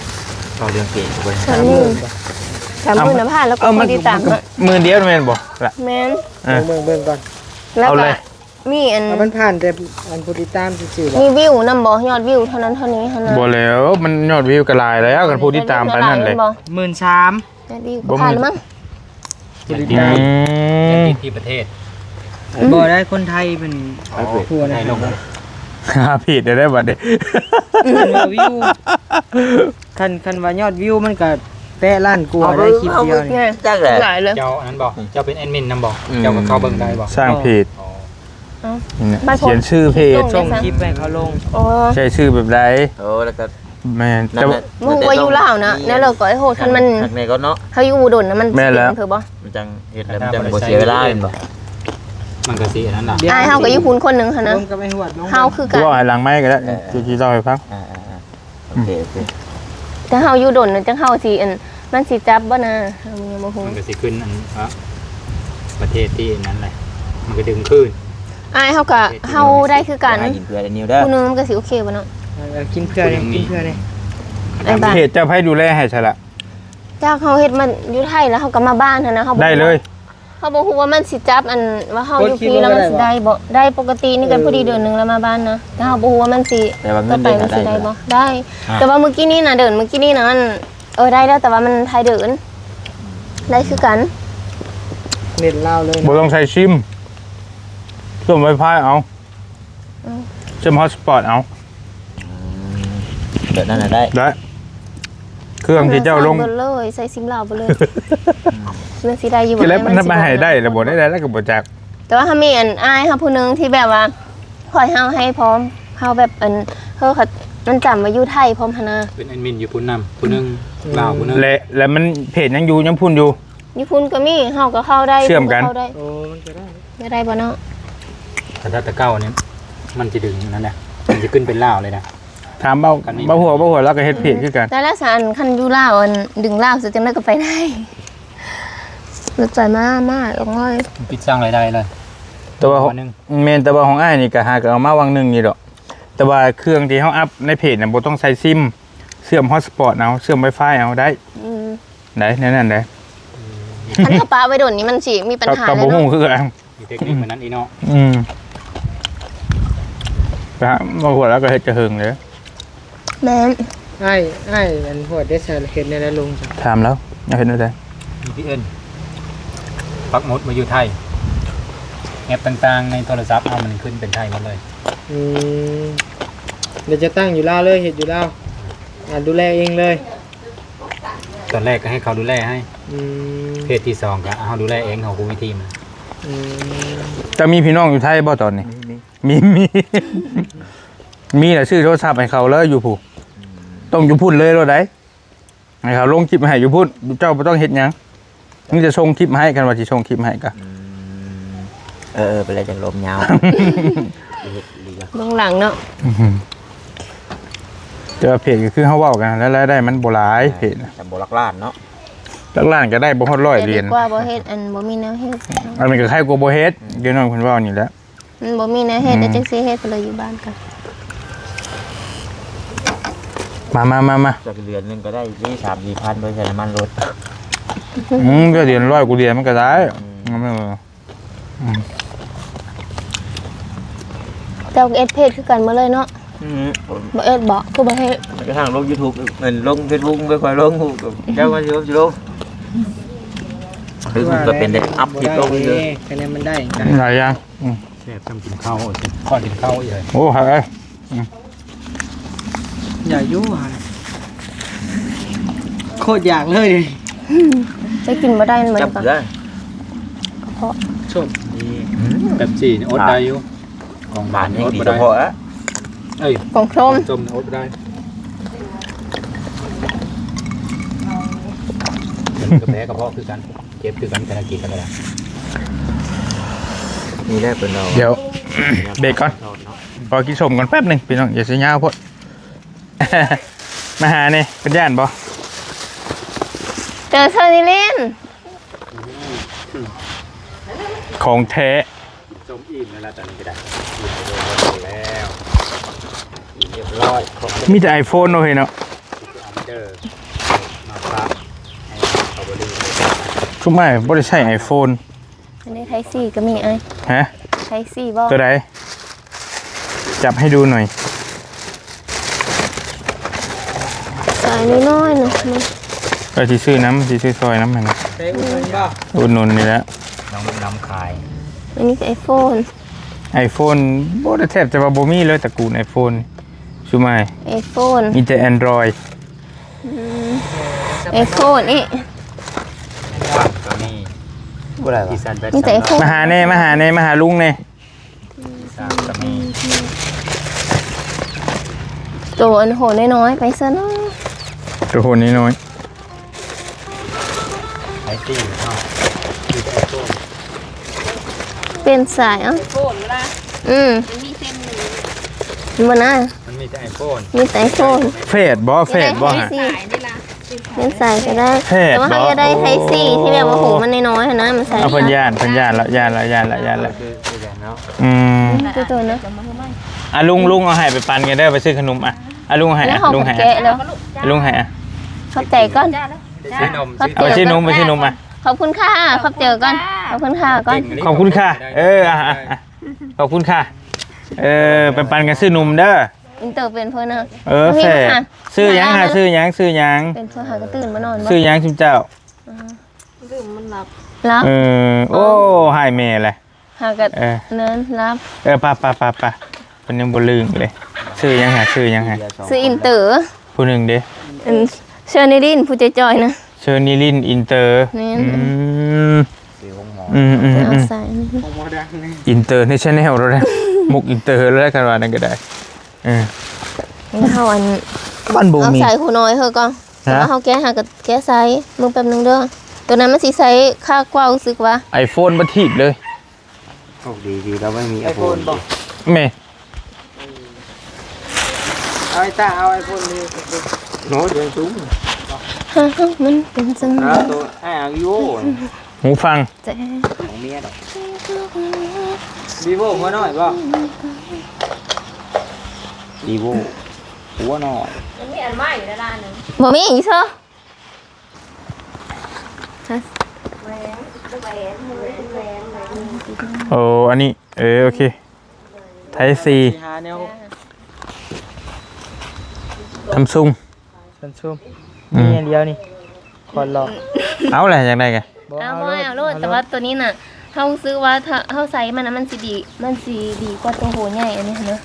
[SPEAKER 4] เอาเรื่องเก่งไป
[SPEAKER 1] สามหมื่นนะผ่านแล้วก็คนที่ตามอะ
[SPEAKER 2] มือเดียวแม่นบ่ล่ะ
[SPEAKER 1] แม่น
[SPEAKER 2] อ่ะ
[SPEAKER 6] เบิ่งก่อน
[SPEAKER 1] แล้ว
[SPEAKER 2] เอา
[SPEAKER 1] ก็
[SPEAKER 2] เลย
[SPEAKER 1] มีอัน
[SPEAKER 6] เอามันผ่านแต่อันผู้ติดตามซื่อๆบ่
[SPEAKER 1] มีวิวนำบ่ยอดวิวเท่านั้นเท่านี้เท่านั้น
[SPEAKER 2] บ่แล้วมันยอดวิวก็หลายแล้วกันผู้ที่ตามไปนั่นเลย
[SPEAKER 1] บ่
[SPEAKER 6] 13,000
[SPEAKER 1] ยอดวิวก็ผ่านแล้วมั้ง
[SPEAKER 6] ผู้ติด
[SPEAKER 2] อื
[SPEAKER 6] ตาม
[SPEAKER 2] ม
[SPEAKER 3] ที่ประเทศ
[SPEAKER 6] บ่ได้คนไทยเป็นทั่วนะ
[SPEAKER 3] ในโลก
[SPEAKER 2] หาผิดได้บัดนี้
[SPEAKER 6] คันว่าวิวคันว่ายอดวิวมันก็แตะล้านกว่าได้คลิปเดียวนี่
[SPEAKER 1] เนี่ย
[SPEAKER 4] จักแหละ
[SPEAKER 1] หลายเลย
[SPEAKER 3] เจ้าอันนั้นบอกเจ้าเป็นแอดมินนำบอกเจ้าก็เข้าเบิ่งได้บอก
[SPEAKER 2] สร้างเพจ
[SPEAKER 1] เอ้า
[SPEAKER 2] เนี่ย
[SPEAKER 1] บ้านผม
[SPEAKER 2] เขียนชื่อเพจ
[SPEAKER 6] ส่งคลิปให้เขาลง
[SPEAKER 1] โอ้
[SPEAKER 2] ใช้ชื่อแบบใด
[SPEAKER 4] โอ้แล้วก็
[SPEAKER 2] แม่น
[SPEAKER 4] นั่
[SPEAKER 2] แต่
[SPEAKER 4] น
[SPEAKER 2] ว่า
[SPEAKER 4] แหละ
[SPEAKER 1] มึงว่าอยู่ลาวนะแน่เลยก็ไอ้โหคันมัน
[SPEAKER 4] ทางในก็เนาะ
[SPEAKER 1] เฮาอยู่อุดรนะมัน
[SPEAKER 2] แม่นแล้ว
[SPEAKER 1] เพิ่นบ่
[SPEAKER 4] มันจังเฮ็ดแล้วมันจังบ่เสียเวลาเห็นบ่
[SPEAKER 3] มันก็สิอันนั้นล่ะ
[SPEAKER 1] อ้ายเฮาก็อยู่พูนคนหนึงหั่นนะ
[SPEAKER 6] ลงกับไอ้หวดลง
[SPEAKER 1] เฮาคือ
[SPEAKER 2] กู
[SPEAKER 1] กัน
[SPEAKER 2] ว่าให้หลังไม้ก็ได้จะเล่าให้ฟัง
[SPEAKER 4] โอเคโอเค
[SPEAKER 1] แต่เฮาอยู่ดนน่ะจังเฮาสิอันมันสิจับบ่นะเฮายังบ่ฮู้
[SPEAKER 3] มันก็สิขึ้นอันประเทศที่นั้นแหละมันก็ดึงขึ้น
[SPEAKER 1] อ้ายเฮาก็เฮาได้คือกัน
[SPEAKER 4] กินเพื่อได้นิวเด้อ
[SPEAKER 1] ผู้หนึงมันก็สิโอเคบ่เนาะ
[SPEAKER 6] กินเพื่อนี่กินเพื่อนี่
[SPEAKER 1] ไอ้บ้าน
[SPEAKER 2] เพจเจ้าให้ดูแลให้ใช่ละ
[SPEAKER 1] จากเฮาเฮ็ดมันอยู่ไทยแล้วเฮาก็มาบ้านหั่นนะเฮาบ่
[SPEAKER 2] ได้เลย
[SPEAKER 1] เฮาบ่ฮู้ว่ามันสิจับอันว่าเฮาอยู่ฟรีแล้วมันสิได้บ่ได้ปกตินี่กันพอดีเดือนหนึงแล้วมาบ้านนะแต่เฮาบ่ฮู้ว่ามันสิ
[SPEAKER 4] แต่ว่าเงิ
[SPEAKER 1] ก็
[SPEAKER 4] น
[SPEAKER 1] ไป
[SPEAKER 4] เดือน
[SPEAKER 1] มันสิ
[SPEAKER 4] ได้
[SPEAKER 1] ได้บ่ได้ แต่ว่าเมื่อกี้นี่น่ะเดินเมื่อกี้นี่น่ะมันได้แล้วแต่ว่ามันไทยเดินได้คือกัน
[SPEAKER 6] เน็ตลาวเลย
[SPEAKER 2] บ่ต้องใช้ซิมเชื่อม Wi-Fi เอาเชื่อมฮอตสปอตเอา
[SPEAKER 4] เดี๋ยวนั่นน่ะได้
[SPEAKER 2] ได้เครื่องที่เจ้าลง
[SPEAKER 1] ใส่เบิดเลยใส่ซิมลาวไปเลยมันสิได้อยู่
[SPEAKER 2] คือแล้วมัน
[SPEAKER 1] สิ
[SPEAKER 2] มาให้ได้แล้วบ่ได้แล้วก็บ่จัก
[SPEAKER 1] แต่ว่าถ้ามีอันอ้ายเฮาผู้หนึงที่แบบว่าคอยเฮาให้พร้อมเฮาแบบอันเฮาเขามันจำว่าอยู่ไทยพร้อมพะนะ
[SPEAKER 3] เป็นแอดมินอยู่พุ่นนำผู้นึงลาวผู้นึง
[SPEAKER 2] และมันเพจยังอยู่ยังพุ่นอยู่
[SPEAKER 1] ญี่ปุ่นก็มีเฮาก็เข้าได้
[SPEAKER 2] เชื่อมกัน
[SPEAKER 1] เข้าได้
[SPEAKER 6] โอ้มันก็ได้
[SPEAKER 1] ไม่ได้บ่เนาะ
[SPEAKER 3] แต่ถ้าตะเก้าเนี่ยมันจะดึงนั่นแหละมันจะขึ้นเป็นลาวเลยนะ
[SPEAKER 2] ถามเบ้าหัวแล้วก็เฮ็ดเพจคือกัน
[SPEAKER 1] แต่ละสารคันอยู่ลาวอันดึงลาวสุดจังได๋ก็ไปได้รถไฟมาลงเลย
[SPEAKER 3] ปิดสร้างรายได้เลย
[SPEAKER 2] แต่ว่าของแม่นแต่ว่าของอ้ายนี่ก็หาก็เอามาวังหนึงนี่ดอกแต่ว่าเครื่องที่เฮาอัพในเพจน่ะบ่ต้องใช้ซิมเชื่อมฮอตสปอตเอาเชื่อม Wi-Fi เอาได้
[SPEAKER 1] อืม
[SPEAKER 2] ได้นั่นได้
[SPEAKER 1] อันถ้าป้าไว้โดนนี่มันสิมีปัญหา
[SPEAKER 2] กับ
[SPEAKER 1] เล
[SPEAKER 2] บ่
[SPEAKER 1] ย
[SPEAKER 2] ฮู้
[SPEAKER 1] เนาะ
[SPEAKER 2] คือกัน
[SPEAKER 3] มีเทคนิคเหมือนนั้นอีเนาะ
[SPEAKER 2] นะฮะบางหัวแล้วก็เฮ็ดจะหึงเลย
[SPEAKER 1] แม่น
[SPEAKER 6] ไอ้อันหวดได้ใส่เห็ดในนั้นลงจ้ะ
[SPEAKER 2] ถามแล้วอยากเห็นอะไร
[SPEAKER 3] มีพี่เอิญปักหมดมาอยู่ไทยแอปต่างๆในโทรศัพท์เอามันขึ้นเป็นไทยหมดเลย
[SPEAKER 6] อืมเดี๋ยวจะตั้งอยู่ลาวเลยเห็ดอยู่ลาวดูแลเองเลย
[SPEAKER 3] ตอนแรกก็ให้เขาดูแลให้
[SPEAKER 6] อืม
[SPEAKER 3] เพจที่สองก็เอาดูแลเองเขาคุมวิธีมัน
[SPEAKER 6] อืม
[SPEAKER 2] จะมีพี่น้องอยู่ไทยบ่ตอนนี้ มี มีแต่ชื่อโทรศัพท์ให้เขาแล้วอยู่ผู้ต้องอยู่พุ่นเลยรถได้ให้เขาลงคลิปมาให้อยู่พุ่นเจ้าบ่ต้องเฮ็ดหยังนี่จะส่งคลิปมาให้กันว่าสิส่งคลิปมาให้กัน
[SPEAKER 4] ไปเลยจังลมยาว
[SPEAKER 1] เบื้องหลังเนาะ
[SPEAKER 2] เจอเพจก็คือเฮาเว้ากันแล้วรายได้มันบ่หลายเพจน่ะ
[SPEAKER 4] แต่บ่ลักล้านเนาะ
[SPEAKER 2] ลักล้านก็ได้บ่ฮอด100เหรียญ
[SPEAKER 1] ดีกว่าบ่เฮ็ดอันบ่มีแนวเฮ็ด
[SPEAKER 2] อันนี้ก็ใครกว่าบ่เฮ็ดเดี๋ยวน้องเพิ่นเว้านี่แหละ
[SPEAKER 1] มันบ่มีแนวเฮ็ดแต่จังซี่เฮ็ดไปเลยอยู่บ้านกัน
[SPEAKER 2] มา
[SPEAKER 4] จากเดือนนึงก็ได้3-4,000โดยใช้น้ำมันรถ
[SPEAKER 2] ก็เดือน100กูเดือนมันก็ได้ไม่
[SPEAKER 1] แต่เอ็ดเพจคือกันมาเลยเนาะบ่เอ็ดบ่คือบ่เฮ็ด
[SPEAKER 4] กระทั่งลง YouTube เหมือนลง Facebook ไม่ค่อยลงเจ้ามาสิลงคือก็เป็นได้อัพคลิปลงเลย
[SPEAKER 6] คะแนนมันได้กัน
[SPEAKER 2] หลายอย่าง
[SPEAKER 3] แซ่บทำกินข้าวข้อกินข้าวอีกเลย
[SPEAKER 2] โอ้หาย
[SPEAKER 6] อย่ายุ่งโคตรอยากเลย
[SPEAKER 1] ได้กินบ่ได้มันเหมือ
[SPEAKER 4] จับ
[SPEAKER 1] นกัน
[SPEAKER 4] ได้
[SPEAKER 1] เพราะ
[SPEAKER 6] ชม
[SPEAKER 3] แบบจีนี่อดได้อยู่ของ
[SPEAKER 4] บ้านนี่
[SPEAKER 3] อด
[SPEAKER 4] ดี
[SPEAKER 3] บ่
[SPEAKER 4] เฉ
[SPEAKER 3] ได้
[SPEAKER 4] พาะอะ
[SPEAKER 3] เอ้ย
[SPEAKER 1] ของโครม
[SPEAKER 3] จมอดบ่ได้กระแพ้กระเพาะคือกันเจ็บคือกันแต่ละกินกันเลย
[SPEAKER 4] นี่แหละเป็นเรา
[SPEAKER 2] เดี๋ยวเบรกก่อนพอกินชมก่อนแป๊บหนึ่งพี่น้องอย่าเสียยาวพด มาหานี่เป็นย่านบ่
[SPEAKER 1] เจอเซอร์นิลิน
[SPEAKER 2] ของแท้
[SPEAKER 3] จมอิ่มแล้วล่ะตอนนี้ก็ได้แล้วเรียบร้อยครบ
[SPEAKER 2] มีแต่ iPhone เนาะเฮ้ยเนาะ
[SPEAKER 3] อันเดอร์มาปรับให้เขาบริโภค
[SPEAKER 2] ชุบไม่บ่ได้ใช้ iPhone
[SPEAKER 1] อันนี้ไทยซี่ก็มีไอ้
[SPEAKER 2] ฮะ
[SPEAKER 1] ไทยซี่บ่
[SPEAKER 2] ตัวใดจับให้ดูหน่อย
[SPEAKER 1] สายน้อยๆนะมัน
[SPEAKER 2] ก็สิซื้อน้ำสิซื้อซอยน้ำให้นะ
[SPEAKER 6] ไปอุ่นบ่
[SPEAKER 2] อุดหนุนนี่แหละ
[SPEAKER 3] น้ำขาย
[SPEAKER 1] อันนี้คือไอโฟน
[SPEAKER 2] iPhone บ่ได้แทบจะว่าบ่มีเลยตระกูล iPhone ชุบไม่
[SPEAKER 1] ไอโฟน
[SPEAKER 2] มีแต่ Android
[SPEAKER 1] ไอโฟนนี่
[SPEAKER 3] ตัวนี้
[SPEAKER 4] บ่ได้
[SPEAKER 3] ที่
[SPEAKER 4] วะ
[SPEAKER 3] ซันเบส
[SPEAKER 1] นี่แต่ไอโฟน
[SPEAKER 2] มาหาแน่มาหาลุงแน่
[SPEAKER 3] สามตัวนี้
[SPEAKER 1] ตัวอันโหน้อยๆไปซะเนาะ
[SPEAKER 2] ตัวคนนี้น้อย
[SPEAKER 3] ไอตี้เนาะ
[SPEAKER 1] เป็นสายอ่ะ
[SPEAKER 7] โฟนเวลา
[SPEAKER 1] มันมีเส้นหนึ่งมันน่ะ
[SPEAKER 3] มันมีแต่ไอโฟน
[SPEAKER 1] มีแต่ไอโฟน
[SPEAKER 2] เฟดบ่ฮะ
[SPEAKER 7] สายนี่ล่ะ
[SPEAKER 1] เป็นสายก็ได้
[SPEAKER 2] เท่
[SPEAKER 1] แต่ว่าเขาจะได้ไทยซี่ที่แบบว่าหูมันน้อยๆนะมันใส่
[SPEAKER 2] เอาเพิ่นย่านแล้วย่านแล้ว
[SPEAKER 4] คืออย่างเนาะ
[SPEAKER 1] ตัวนะ
[SPEAKER 2] อ่ะลุงเอาให้ไปปันกันเด้อไปซื้อขนมอ่ะลุงให้
[SPEAKER 1] แล้ว
[SPEAKER 2] อ่ะ
[SPEAKER 1] เขา
[SPEAKER 2] ลุงให้
[SPEAKER 1] แกะแล้ว
[SPEAKER 2] ลุงให้อ่ะ
[SPEAKER 1] เขาแตะก่อน
[SPEAKER 3] ซื้อนม
[SPEAKER 2] เอาไปซื้อนมอ่ะ
[SPEAKER 1] ขอบคุณค่ะขอบเจอก่อนขอบคุณค่ะก่อน
[SPEAKER 2] ขอบคุณค่ะขอบคุณค่ะไปปันกันซื้อนมเด้อ
[SPEAKER 1] อินเตอร์เป็นเพื่อนนะ
[SPEAKER 2] แฟซื้อหยังซื้อหยัง
[SPEAKER 1] เป็นเพื่อนหากระตื่นมานอน
[SPEAKER 2] ซื้อหยังชิมเจ้า
[SPEAKER 1] รับ
[SPEAKER 2] โอ้ให้แม่เลย
[SPEAKER 1] หากระเนินรับ
[SPEAKER 2] ป่ะเป็นยังบ่ลืมเลยซื้อหยังหา
[SPEAKER 1] ซื้ออินเตอร์
[SPEAKER 2] ผู้หนึ่งเด้
[SPEAKER 1] เชอร์นิดินผู้ใจจอยนะ
[SPEAKER 2] เชิญนิลินอินเตอร์
[SPEAKER 1] นี่
[SPEAKER 4] คือห้องหมอ
[SPEAKER 1] เอาใส่
[SPEAKER 6] ของบ่ดังนี่
[SPEAKER 2] อินเตอร์ในชแนลเราได้มุกอินเตอร์แล้วกันว่านั่นก็ได้
[SPEAKER 1] เขาอัน
[SPEAKER 2] บ้านบ่
[SPEAKER 1] เอา
[SPEAKER 2] มี
[SPEAKER 1] ใส่หูน้อยเถอะก่อนแต่ว่าเขาแก้หากระแก้ใส่มึงแป๊บนึงเด้อตัวนั้นมันสีใส่ค่ากว่ารู้สึกว่า
[SPEAKER 2] iPhone บ่ถีบเลย
[SPEAKER 4] โชคดีเราไม่มี
[SPEAKER 6] ไอโฟนบ่
[SPEAKER 2] แม่
[SPEAKER 6] เอาไอ้ตาเอาไอโฟนนี่
[SPEAKER 4] โน้ตเดินสูง
[SPEAKER 1] มันเป็นจัง
[SPEAKER 4] แล้วตัวให้อายุ
[SPEAKER 2] หูฟัง
[SPEAKER 1] แต่
[SPEAKER 4] ของเมียดอก
[SPEAKER 6] vivo หัวน้อยบ่
[SPEAKER 4] ดีโวหัวน้อย
[SPEAKER 7] มันมีอันใหม่อยู่ในร้านนึง
[SPEAKER 1] บ่มีอีกเถอะ
[SPEAKER 2] โอ้อันนี้โอเคไทยซี
[SPEAKER 6] หาแนว
[SPEAKER 2] Samsung
[SPEAKER 6] ซันซูมมีอันเดียวนี่คนรอ
[SPEAKER 2] เอาแหละอย่างไรกัน
[SPEAKER 1] เอาบ่เอาโลดแต่ว่าตัวนี้น่ะเขาซื้อว่าถ้าเขาใส่มันน่ะมันสิดีกว่าตัวโหใหญ่อันนี้นะ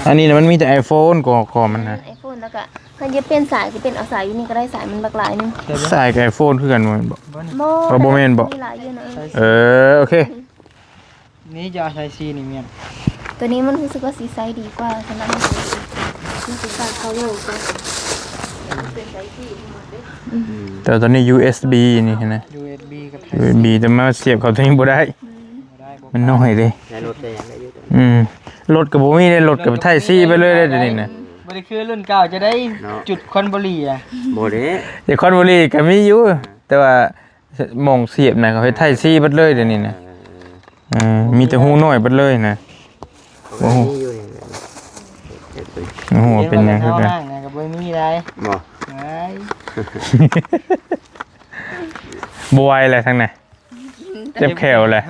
[SPEAKER 2] อันนี้นะมันมีแต่ iPhone ก็มันนะ
[SPEAKER 1] ไอโฟนแล้วก็เพิ่นจะเป็นสายสิเป็นเอาสายอยู่นี่ก็ได้สายมันบักหลายนึง
[SPEAKER 2] ใส่กับ iPhone คือกันมันบอก บ่แม่นบ่
[SPEAKER 1] มีหลายอยู่นะ
[SPEAKER 2] โอเค
[SPEAKER 6] นี่จะเอาใช้ซีนี่เมียน
[SPEAKER 1] ตัวนี้มันรู้สึกว่าสีไซส์ดีกว่าสำหรับมันสีใส่เขาโลกก็
[SPEAKER 2] แต่ตอนนี้ USB นี่เห็นไหม
[SPEAKER 6] USB กับ
[SPEAKER 2] USB แต่มาเสียบเขาตัวนี้บ่ได้ มันน้อยเลย
[SPEAKER 4] ในรถจะยังได้อยู่
[SPEAKER 2] รถกับบ่มีได้รถกับไทยซีไปเลยได้เดี๋ยวนี้นะ
[SPEAKER 6] บ่ได้คือรุ่นเก่าจะได้จุดคอนบุหรี่อ่ะ
[SPEAKER 4] บ่ได้
[SPEAKER 2] เดี๋ยวคอนบุรีก็มีอยู่แต่ว่าหมองเสียบนะเขาให้ไทยซีเบิดเลยเดี๋ยวนี้นะมีแต่หูน้อยเบิดเลยนะ
[SPEAKER 4] โอ้โหอยู่นี่
[SPEAKER 2] โอ้โหเป็นหยังคือ
[SPEAKER 6] กั
[SPEAKER 2] กัน น
[SPEAKER 6] นะก็บ่มีได้
[SPEAKER 4] บ่
[SPEAKER 6] ไอ้
[SPEAKER 2] บวยอะไรทั้งนั้นเจ็บแขวเลย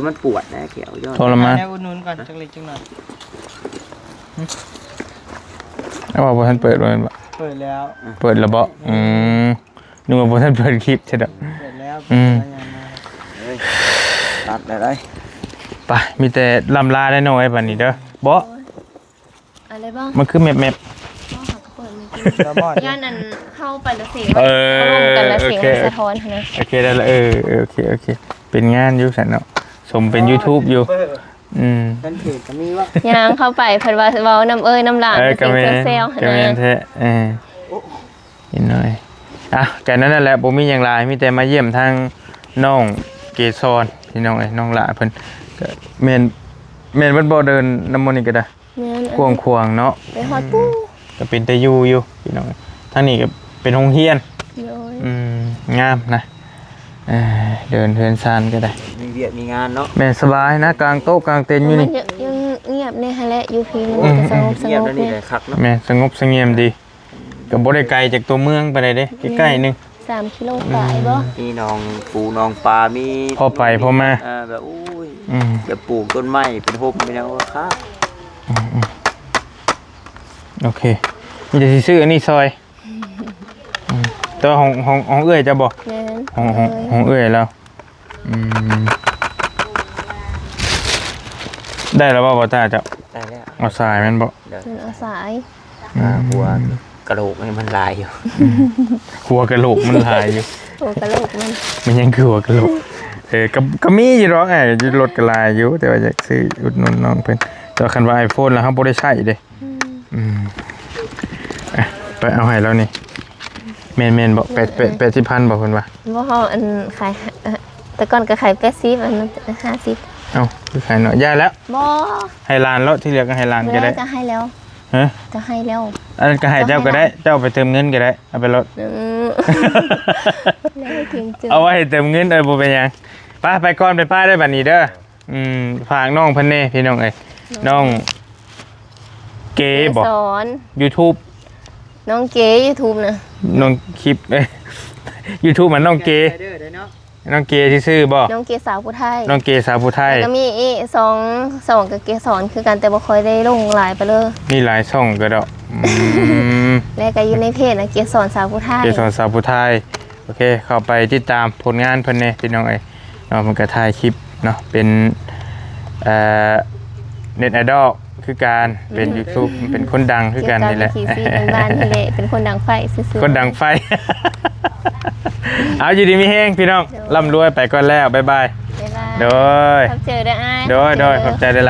[SPEAKER 4] มันปวดนะเขียวยอด
[SPEAKER 2] ทรมาน
[SPEAKER 6] แนวอุดหนุนก่อนจักเล็กจังหน่อย
[SPEAKER 2] เอาว่าบ่ทันเปิดเลยบ่
[SPEAKER 6] เปิดแล้ว
[SPEAKER 2] เปิดแล้วบ่นึกว่าบ่ทันเปิดคลิปใช่ดอก
[SPEAKER 6] เปิดแล้ว
[SPEAKER 4] ตัดได้
[SPEAKER 2] ไปมีแต่ลำลาได้น้อยบัดนี้เด้อบ่
[SPEAKER 1] อะไรบ้าง
[SPEAKER 2] มันคือแมป
[SPEAKER 1] เปิดมัน
[SPEAKER 6] แล้วบอด
[SPEAKER 1] ย่านนั้นเข้าไปแล้วเสียงเขาลงกันแล้วเสียงมันสะท้อนนะ
[SPEAKER 2] โอเคได้ละโอเคเป็นงานอยู่ซั่นเนาะสมเป็น YouTube อยู่
[SPEAKER 6] กันเพจก็มีว่า
[SPEAKER 1] ย่างเข้าไปเพิ่นว่าเว้าน้ำน้ำหลาน
[SPEAKER 2] ก็แม่น
[SPEAKER 1] เซลล์
[SPEAKER 2] ก็แม่นแท้เห็นหน่อยกันนั่นแหละบ่มีหยังหลายมีแต่มาเยี่ยมทางน้องเกษรพี่น้องน้องหลาเพิ่นก็แม่นเพิ่นบ่เดินน้ำมนต์นี่ก็ได้
[SPEAKER 1] เนี่ย
[SPEAKER 2] กวางๆเนาะ
[SPEAKER 1] ไปฮอดปู
[SPEAKER 2] ก็เป็นตะอยู่พี่น้องทางนี้ก็เป็นโรงเรียน
[SPEAKER 1] โดย
[SPEAKER 2] งามนะเดินเทินซานก็ได้
[SPEAKER 5] มีเวียกมีงานเนาะ
[SPEAKER 2] แม่สบายนะกลางโต๊ะกลางเต็นท์อยู่
[SPEAKER 1] มั
[SPEAKER 2] นี่
[SPEAKER 1] นยังเงียบในฮะแหละอยู่พี่มันก็สงบ
[SPEAKER 5] เงียบแล้วนี่
[SPEAKER 1] เนี่
[SPEAKER 5] เลย ยคักเนาะ
[SPEAKER 2] แม่สงบเสงี่ยมดีก็บ่ได้ไกลจากตัวเมืองไปได้เด้ใกล้ๆนึง
[SPEAKER 1] 3 กิโลปลายบ่
[SPEAKER 5] มีน้องปูน้องปลามี
[SPEAKER 2] พอไปพอมา
[SPEAKER 5] แบบอุ้ย
[SPEAKER 2] อืม
[SPEAKER 5] แบบปลูกต้นไม้เป็นโฮมเป็นแล้วครับ
[SPEAKER 2] โอเคมีแต่สิซื้ออันนี้ซอยแต่ว่าของเอื้อยจะบอก
[SPEAKER 1] แม่น
[SPEAKER 2] ของเอื้อยแล้วได้แล้วบ่ตาเจ้า
[SPEAKER 5] ได้แล้ว
[SPEAKER 2] เอาสายแม่นบ่
[SPEAKER 5] เดี๋ยว
[SPEAKER 1] เพิ่นเอาสาย
[SPEAKER 5] หัวกระโหลกให้มันลายอยู่
[SPEAKER 2] หัวกะโหลกมันหลายอยู่
[SPEAKER 1] โอ้กะโหลกมัน
[SPEAKER 2] มันยังคือหัวกะโหลกก็มีอยู่หรอกจะลดกะลายอยู่แต่ว่าอยากซื้ออุดหนุนน้องเพิ่นแต่ว่าคันว่า iPhone แล้วเฮาบ่ได้ใช้เด้ไปเอาให้แล้วนี่แม่นๆบ่80,000บ่เพิ่นว่า
[SPEAKER 1] บ่เฮาอันขายแต่ก่อนก็ขาย80อันนั้น50
[SPEAKER 2] เอ้าคือขายเนาะย่าแล้ว
[SPEAKER 1] บ่
[SPEAKER 2] ให้หลานแล้วที่เหลือก็ให้หลานก็ได้
[SPEAKER 1] จะให้แล้ว
[SPEAKER 2] ฮะ
[SPEAKER 1] จะให้แล้ว
[SPEAKER 2] อันนั้นก็ให้เจ้าก็ได้เจ้าไปเติมเงินก็ได้เอาไปลด
[SPEAKER 1] แล้วถึงจะ
[SPEAKER 2] เอาไว้ให้เติมเงินบ่เป็นหยังไปก่อนไปป้าได้บัดนี้เด้อฝากน้องเพิ่นแน่พี่น้องเอ้ยน้องเก๋บ่
[SPEAKER 1] สอน
[SPEAKER 2] YouTube
[SPEAKER 1] น้องเก๋ YouTube นะ
[SPEAKER 2] น้องคลิปYouTube มันน้องเก๋น้องเก๋ที่ซื้อบ่
[SPEAKER 1] น้องเก๋สาวผู้ไทย
[SPEAKER 2] น้องเก๋สาวผู้ไทย
[SPEAKER 1] แล้วก็มีอีกสองกับเก๋สอนคือกันแต่บ่ค่อยได้ลงหลายไปเลย
[SPEAKER 2] มีหลายช่องก็ดอก
[SPEAKER 1] แล้วก็อยู่ในเพจนะเก๋สอนสาวผู้ไทย
[SPEAKER 2] เก๋สอนสาวผู้ไทยโอเคเข้าไปติดตามผลงานเพิ่นแน่พี่น้องเอ้ยเนาะมันก็ถ่ายคลิปเนาะเป็นเน็ตไอดอลคือการเป็น YouTube เป็นคนดังคือกันนี่แหละ
[SPEAKER 1] ขี่ซีบ้านๆนี่แหละเป็นคนดังไฟซื่อๆ
[SPEAKER 2] คนดังไฟ เอาอยู่ดีมีแห้งพี่น้องร่ำรวยไปก่อนแล้วบ๊ายบาย
[SPEAKER 1] บ๊ายบาย
[SPEAKER 2] โดย
[SPEAKER 1] พบเจอได้อ้าย
[SPEAKER 2] โดยขอบใจได้ละ